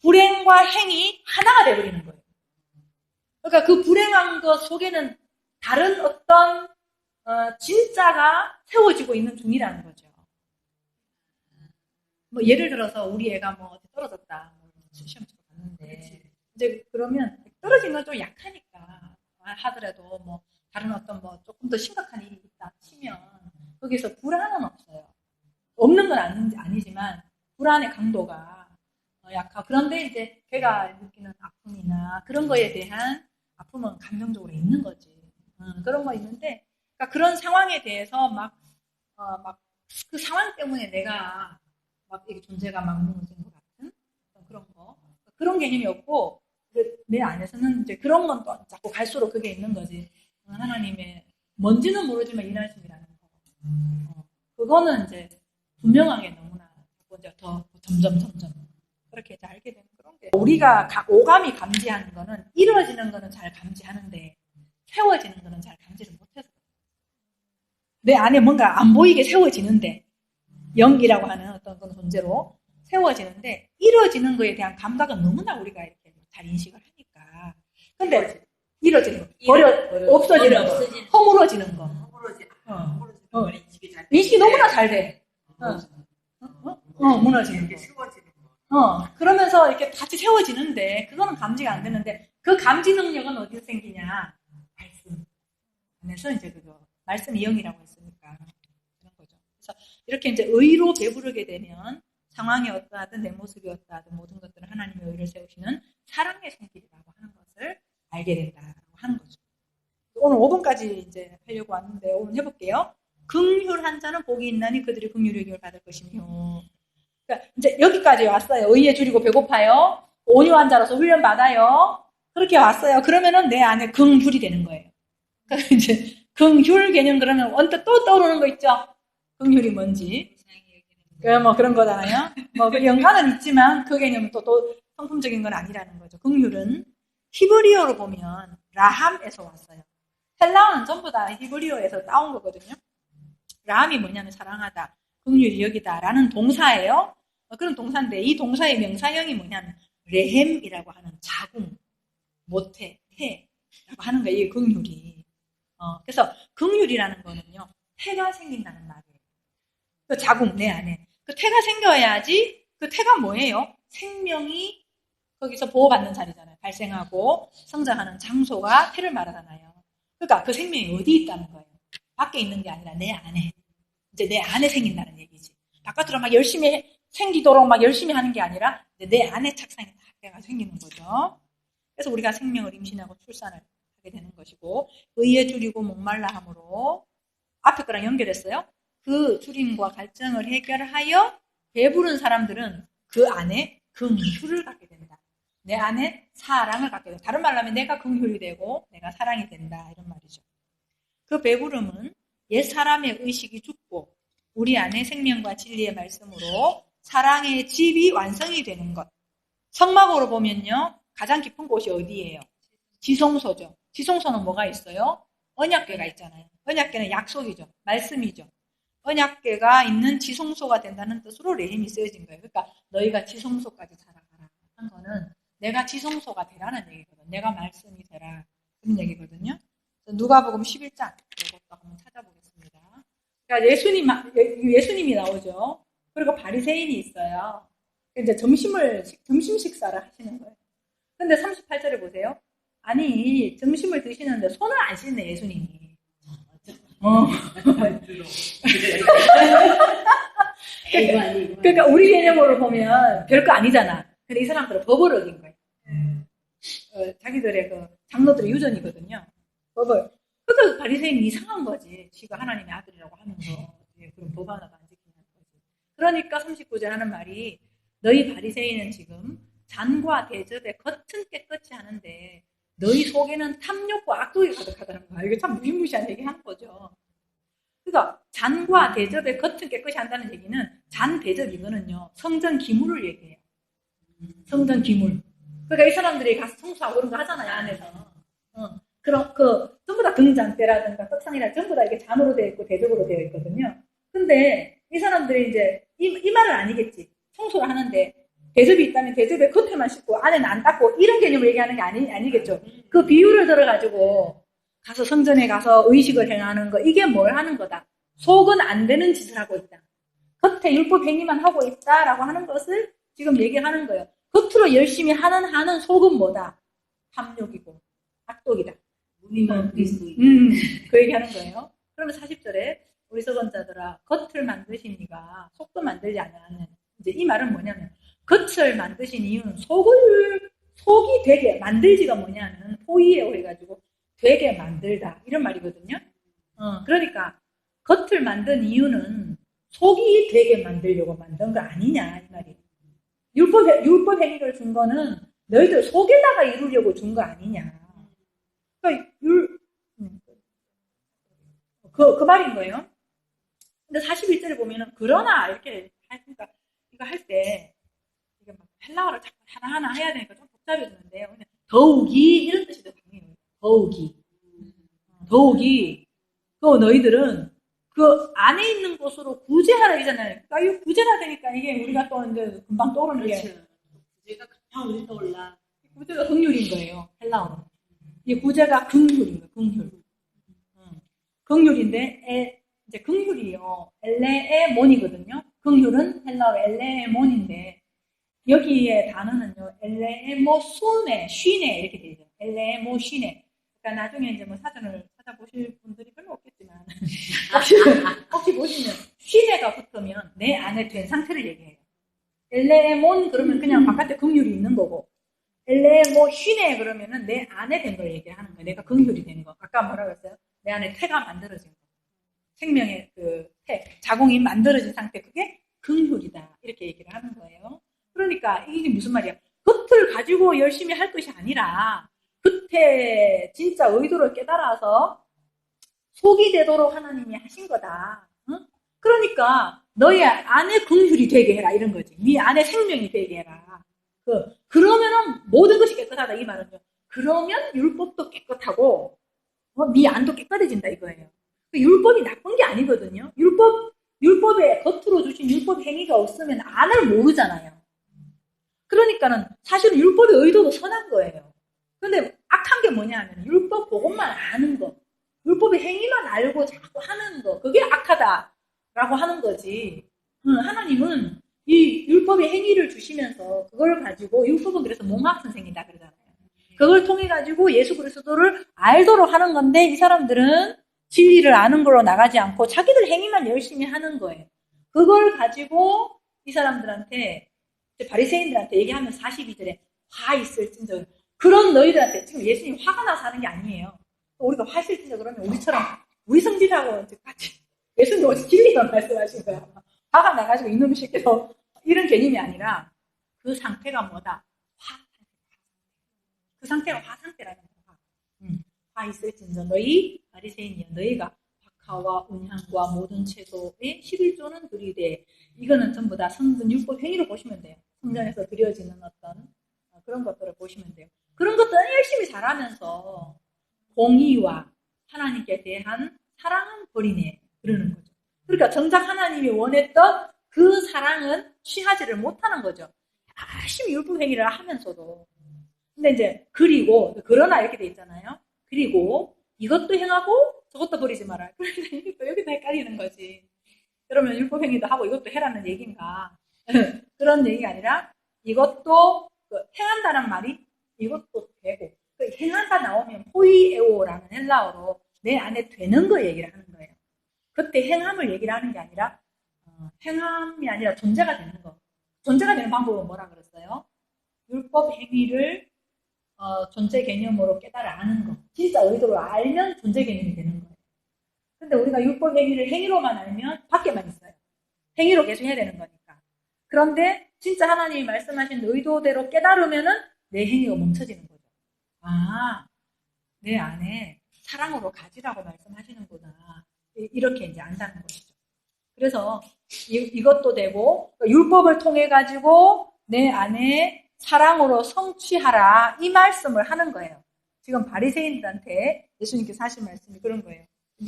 불행과 행이 하나가 되어버리는 거예요. 그러니까 그 불행한 것 속에는 다른 어떤 진짜가 세워지고 있는 중이라는 거죠. 뭐 예를 들어서 우리 애가 뭐 어디 떨어졌다, 시험 치러 갔는데 이제 그러면 떨어진 건 좀 약하니까 하더라도 뭐 다른 어떤 뭐 조금 더 심각한 일이 있다 치면 거기서 불안은 없어요. 없는 건 아니지만 불안의 강도가 약하고, 그런데 이제 걔가 느끼는 아픔이나 그런 거에 대한 아픔은 감정적으로 있는 거지. 그런 거 있는데, 그러니까 그런 상황에 대해서 막 그 상황 때문에 내가 막 이게 존재가 막 무너진 것 같은 그런 거, 그런 개념이 없고, 내 안에서는 이제 그런 건 또 자꾸 갈수록 그게 있는 거지. 하나님의 뭔지는 모르지만 일하심이라는 거. 그거는 이제 분명하게 너무나 이제 더 점점 그렇게 이제 알게 되는 그런 게, 우리가 오감이 감지하는 거는 이루어지는 거는 잘 감지하는데 세워지는 거는 잘 감지를 못해서, 내 안에 뭔가 안 보이게 세워지는데, 영이라고 하는 어떤 그런 존재로 세워지는데 이루어지는 거에 대한 감각은 너무나 우리가 이렇게 잘 인식을 하니까. 근데 이루어지는 거, 없어지는 거, 허물어지는 거, 인식이 너무나 잘 돼. 무너지는 거. 그러면서 이렇게 같이 세워지는데 그거는 감지가 안 되는데, 그 감지 능력은 어디서 생기냐? 말씀 안에서 이제 그거 말씀이 영이라고 했으니까 그런 거죠. 그래서 이렇게 이제 의로 배부르게 되면 상황이 어떠하든 내 모습이 어떠하든 모든 것들은 하나님의 의를 세우시는 사랑의 손길이라고 하는 것을 알게 된다고 하는 거죠. 오늘 5번까지 이제 하려고 왔는데 오늘 해볼게요. 긍휼한 자는 복이 있나니 그들이 긍휼의 기를 받을 것이며. 그러니까 이제 여기까지 왔어요. 의에 줄이고 배고파요. 온유한 자로서 훈련 받아요. 그렇게 왔어요. 그러면은 내 안에 긍휼이 되는 거예요. 그러니까 이제 긍휼 개념 그러면 언뜻 또 떠오르는 거 있죠. 긍휼이 뭔지. 뭐 그런 거잖아요. 뭐 그 연관은 있지만 그 개념은 또 성품적인 건 아니라는 거죠. 긍휼은 히브리어로 보면 라함에서 왔어요. 헬라어는 전부 다 히브리어에서 따온 거거든요. 라함이 뭐냐면 사랑하다, 긍휼이 여기다 라는 동사예요. 그런 동사인데 이 동사의 명사형이 뭐냐면 레헴이라고 하는 자궁, 모태, 태라고 하는 거예요. 이 긍휼이. 그래서 긍휼이라는 거는요, 태가 생긴다는 말이에요. 그 자궁 내 안에 그 태가 생겨야지. 그 태가 뭐예요? 생명이 거기서 보호받는 자리잖아요. 발생하고 성장하는 장소가 태를 말하잖아요. 그러니까 그 생명이 어디 있다는 거예요? 밖에 있는 게 아니라 내 안에. 이제 내 안에 생긴다는 얘기지. 바깥으로 막 열심히 생기도록 막 열심히 하는 게 아니라 내 안에 착상이 딱 돼가 생기는 거죠. 그래서 우리가 생명을 임신하고 출산을 하게 되는 것이고, 의에 줄이고 목말라 함으로 앞에 거랑 연결했어요. 그 줄임과 갈증을 해결하여 배부른 사람들은 그 안에 긍휼을 갖게 된다. 내 안에 사랑을 갖게 된다. 다른 말로 하면 내가 긍휼이 되고 내가 사랑이 된다, 이런 말이죠. 그 배부름은 옛 사람의 의식이 죽고 우리 안에 생명과 진리의 말씀으로 사랑의 집이 완성이 되는 것. 성막으로 보면요, 가장 깊은 곳이 어디예요? 지성소죠. 지성소는 뭐가 있어요? 언약궤가 있잖아요. 언약궤는 약속이죠. 말씀이죠. 언약궤가 있는 지성소가 된다는 뜻으로 레헴이 쓰여진 거예요. 그러니까 너희가 지성소까지 자라가라 한 거는 내가 지성소가 되라는 얘기거든요. 내가 말씀이 되라, 그런 얘기거든요. 누가복음 11장 이것도 한번 찾아보겠습니다. 그러니까 예수님이 나오죠. 그리고 바리새인이 있어요. 이제 점심 식사를 하시는 거예요. 근데 38절에 보세요. 아니, 점심을 드시는데 손을 안 씻네, 예수님이. 그러니까 우리 개념으로 보면 별거 아니잖아. 근데 이 사람들은 법을 어긴 거예요. 자기들의 그 장로들의 유전이거든요. 법을. 그러니까 바리새인이 이상한 거지. 지가 하나님의 아들이라고 하면서 그럼 법 하나도 안 지키는 거지. 그러니까 39절 하는 말이 너희 바리새인은 지금 잔과 대접에 겉은 깨끗이 하는데 너희 속에는 탐욕과 악독이 가득하다는 거야. 이게 참 무시무시한 얘기 하는 거죠. 그러니까 잔과 대접에 겉은 깨끗이 한다는 얘기는 잔, 대접 이거는요. 성전 기물을 얘기해요. 성전 기물. 그러니까 이 사람들이 가서 청소하고 그런 거 하잖아요. 안에서. 그럼 전부 다 등잔대라든가 떡상이라 전부 다 이렇게 잔으로 되어 있고 대접으로 되어 있거든요. 근데 이 사람들이 이제 이 말은 아니겠지. 청소를 하는데 대접이 있다면 대접에 겉에만 씻고 안에는 안 닦고 이런 개념을 얘기하는 게 아니겠죠. 그 비유를 들어가지고 가서 성전에 가서 의식을 행하는 거 이게 뭘 하는 거다. 속은 안 되는 짓을 하고 있다. 겉에 율법 행위만 하고 있다라고 하는 것을 지금 얘기하는 거예요. 겉으로 열심히 하는 한은 속은 뭐다? 탐욕이고 악독이다. 무늬만 그리스도인. 그 얘기하는 거예요. 그러면 40절에 우리 서건자들아 겉을 만드시니가 속도 만들지 않는 이제 이 말은 뭐냐면 겉을 만드신 이유는 속이 되게 만들지가 뭐냐는 포이에오 해가지고 되게 만들다 이런 말이거든요. 그러니까 겉을 만든 이유는 속이 되게 만들려고 만든 거 아니냐 이 말이에요. 율법 행위를 준 거는 너희들 속에다가 이루려고 준 거 아니냐. 그러니까 그 말인 거예요. 근데 41절에 보면은 그러나 이렇게 하니까 이거 할 때 이게 막 헬라어를 자꾸 하나하나 해야 되니까 좀 복잡해지는데요. 더욱이 이런 뜻이 더 강해요. 더욱이 또 너희들은 그 안에 있는 곳으로 구제하라 이잖아요. 그러니까 이 구제가 되니까 이게 우리가 또 이제 금방 떠오르는 게 구제가 금방 우리 떠올라. 구제가 긍휼인 거예요. 헬라어로. 이 구제가 긍휼인 거예요. 긍휼. 긍휼인데 이제 긍휼이요. 엘레에몬이거든요. 긍휼은 헬라어로 엘레에몬인데 여기에 단어는요. 엘레에모순에 쉬네 이렇게 되죠. 엘레에모쉬네. 그러니까 나중에 이제 뭐 사전을 찾아보실 분들이 별로 없겠지만 혹시 보시면 쉬네가 붙으면 내 안에 된 상태를 얘기해요. 엘레몬 그러면 그냥 바깥에 긍휼이 있는 거고 엘레모쉬네 그러면은 내 안에 된 걸 얘기하는 거예요. 내가 긍휼이 된 거. 아까 뭐라고 했어요? 내 안에 태가 만들어진 거. 생명의 그 태, 자궁이 만들어진 상태 그게 긍휼이다. 이렇게 얘기를 하는 거예요. 그러니까 이게 무슨 말이야? 겉을 가지고 열심히 할 것이 아니라 겉에 진짜 의도를 깨달아서 속이 되도록 하나님이 하신 거다. 응? 그러니까 너희 안에 긍휼이 되게 해라 이런 거지. 네 안에 생명이 되게 해라. 그러면은 모든 것이 깨끗하다 이 말은요. 그러면 율법도 깨끗하고 네 안도 깨끗해진다 이거예요. 율법이 나쁜 게 아니거든요. 율법에 겉으로 주신 율법 행위가 없으면 안을 모르잖아요. 그러니까는 사실은 율법의 의도도 선한 거예요. 근데 악한 게 뭐냐 하면 율법 그것만 아는 거. 율법의 행위만 알고 자꾸 하는 거. 그게 악하다라고 하는 거지. 하나님은 이 율법의 행위를 주시면서 그걸 가지고 율법은 그래서 몽학 선생이다 그러잖아요. 그걸 통해 가지고 예수 그리스도를 알도록 하는 건데 이 사람들은 진리를 아는 걸로 나가지 않고 자기들 행위만 열심히 하는 거예요. 그걸 가지고 이 사람들한테 바리새인들한테 얘기하면 42절에 화 있을진저 그런 너희들한테 지금 예수님 화가 나서 하는 게 아니에요. 우리가 화 있을진저 그러면 우리 성질하고 같이 예수님 어디 진리만 말씀하신 거야. 화가 나가지고 이놈의 새끼도 이런 개념이 아니라 그 상태가 뭐다? 그 상태가 화 상태라는 거야. 화 있을진저 너희 바리새인이여 너희가 박하와 운향과 모든 채소의 11조는 드리되 이거는 전부 다 성전 율법 행위로 보시면 돼요. 성전에서 드려지는 어떤 그런 것들을 보시면 돼요. 그런 것들은 열심히 잘하면서 공의와 하나님께 대한 사랑은 버리네 그러는 거죠. 그러니까 정작 하나님이 원했던 그 사랑은 취하지를 못하는 거죠. 열심히 율법 행위를 하면서도. 근데 이제 그러나 이렇게 돼 있잖아요. 그리고 이것도 행하고 저것도 버리지 마라. 그러니까 이게 또 여기서 헷갈리는 거지. 그러면 율법 행위도 하고 이것도 해라는 얘기인가? 그런 얘기가 아니라 이것도 행한다는 말이 이것도 되고 행한다 나오면 포이에오라는 헬라어로 내 안에 되는 거 얘기를 하는 거예요. 그때 행함을 얘기를 하는 게 아니라 행함이 아니라 존재가 되는 거. 존재가 되는 방법은 뭐라 그랬어요? 율법 행위를 존재 개념으로 깨달아 아는 거. 진짜 의도로 알면 존재 개념이 되는 거예요. 근데 우리가 율법 행위를 행위로만 알면 밖에만 있어요. 행위로 계속 해야 되는 거니까. 그런데 진짜 하나님이 말씀하신 의도대로 깨달으면은 내 행위가 멈춰지는 거죠. 아, 내 안에 사랑으로 가지라고 말씀하시는구나. 이렇게 이제 안다는 것이죠. 그래서 이것도 되고 율법을 통해 가지고 내 안에 사랑으로 성취하라 이 말씀을 하는 거예요. 지금 바리새인들한테 예수님께서 하신 말씀이 그런 거예요.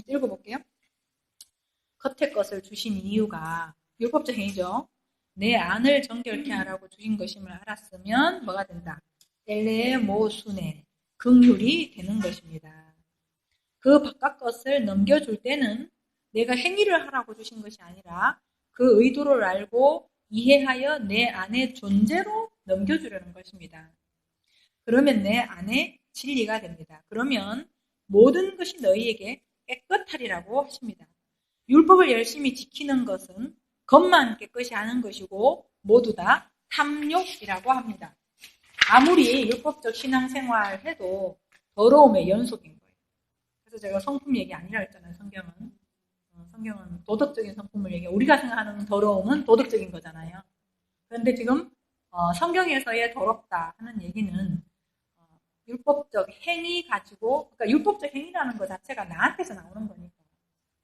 읽어볼게요. 겉의 것을 주신 이유가 율법적 행위죠. 내 안을 정결케 하라고 주신 것임을 알았으면 뭐가 된다? 엘레 모순의 긍휼이 되는 것입니다. 그 바깥 것을 넘겨줄 때는 내가 행위를 하라고 주신 것이 아니라 그 의도를 알고 이해하여 내 안의 존재로 넘겨주려는 것입니다. 그러면 내 안에 진리가 됩니다. 그러면 모든 것이 너희에게 깨끗하리라고 하십니다. 율법을 열심히 지키는 것은 겉만 깨끗이 하는 것이고 모두 다 탐욕이라고 합니다. 아무리 율법적 신앙생활 해도 더러움의 연속인 거예요. 그래서 제가 성품 얘기 아니라 했잖아요. 성경은 도덕적인 성품을 얘기해요. 우리가 생각하는 더러움은 도덕적인 거잖아요. 그런데 지금 성경에서의 더럽다 하는 얘기는 율법적 행위 가지고, 그러니까 율법적 행위라는 것 자체가 나한테서 나오는 거니까,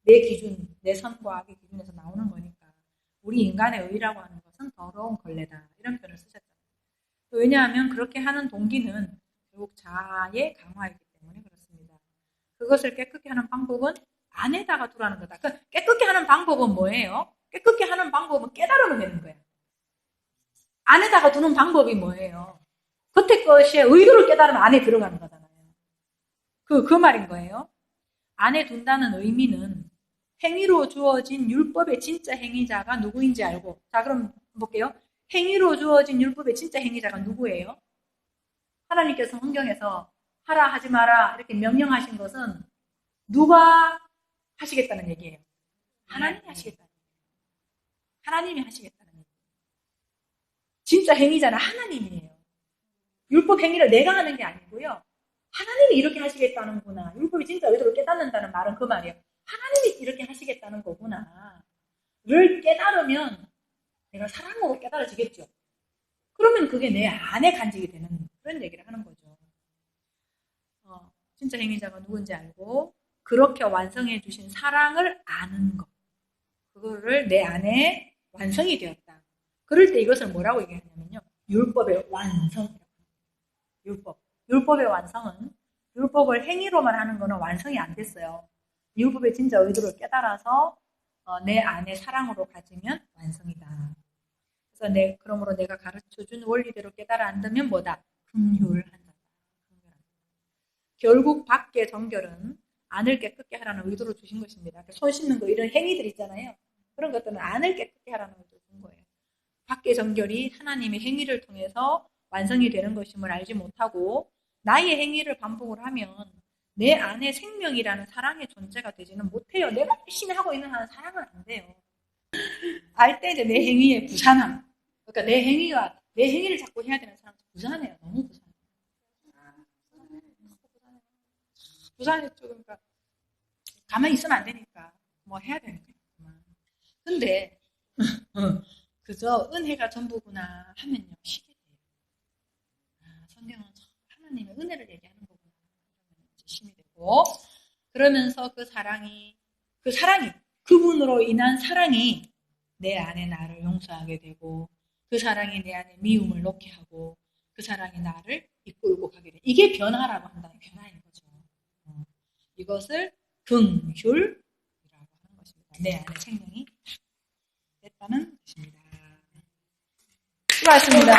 내 기준, 내 선과 악의 기준에서 나오는 거니까 우리 인간의 의라고 하는 것은 더러운 걸레다 이런 표현을 쓰셨잖아요. 왜냐하면 그렇게 하는 동기는 결국 자아의 강화이기 때문에 그렇습니다. 그것을 깨끗게 하는 방법은 안에다가 두라는 거다. 깨끗게 하는 방법은 뭐예요? 깨끗게 하는 방법은 깨달으면 되는 거예요. 안에다가 두는 방법이 뭐예요? 겉의 것의 의도를 깨달으면 안에 들어가는 거잖아요. 그 말인 거예요. 안에 둔다는 의미는 행위로 주어진 율법의 진짜 행위자가 누구인지 알고. 자, 그럼 볼게요. 행위로 주어진 율법의 진짜 행위자가 누구예요? 하나님께서 성경에서 하라 하지 마라 이렇게 명령하신 것은 누가 하시겠다는 얘기예요? 하나님이 하시겠다는 얘기예요. 하나님이 하시겠다는 얘기예요. 진짜 행위자는 하나님이에요. 율법 행위를 내가 하는 게 아니고요. 하나님이 이렇게 하시겠다는구나. 율법이 진짜 의도를 깨닫는다는 말은 그 말이에요. 하나님이 이렇게 하시겠다는 거구나. 를 깨달으면 내가 사랑으로 깨달아지겠죠. 그러면 그게 내 안에 간직이 되는 그런 얘기를 하는 거죠. 진짜 행위자가 누군지 알고 그렇게 완성해 주신 사랑을 아는 것. 그거를 내 안에 완성이 되었다. 그럴 때 이것을 뭐라고 얘기하냐면요. 율법의 완성. 율법의 완성은 율법을 행위로만 하는 거는 완성이 안 됐어요. 율법의 진짜 의도를 깨달아서 내 안에 사랑으로 가지면 완성이다. 그래서 그러므로 내가 가르쳐준 원리대로 깨달아 안다면 뭐다? 긍휼한다. 결국 밖의 정결은 안을 깨끗게 하라는 의도로 주신 것입니다. 손 씻는 거 이런 행위들 있잖아요. 그런 것들은 안을 깨끗게 하라는 의도로 준 거예요. 밖의 정결이 하나님의 행위를 통해서 완성이 되는 것임을 알지 못하고 나의 행위를 반복을 하면 내 안에 생명이라는 사랑의 존재가 되지는 못해요. 내가 열심히 하고 있는 한은 사랑은 안 돼요. 알 때 이제 내 행위의 부산함. 그러니까 내 행위를 자꾸 해야 되는 사람은 부산해요. 너무 부산해요. 부산했죠. 그러니까 가만히 있으면 안 되니까 뭐 해야 되니까. 근데 그저 은혜가 전부구나 하면요 쉬게 돼요. 성경은 하나님의 은혜를 얘기하는 거구나 힘이 되고 그러면서 그 사랑이 그분으로 인한 사랑이 내 안에 나를 용서하게 되고 그 사랑이 내 안에 미움을 놓게 하고 그 사랑이 나를 이끌고 가게 돼. 이게 변화라고 한다는 변화인 거죠. 이것을 긍휼이라고 하는 것입니다. 내 안에 생명이 됐다는 것입니다. 수고하셨습니다.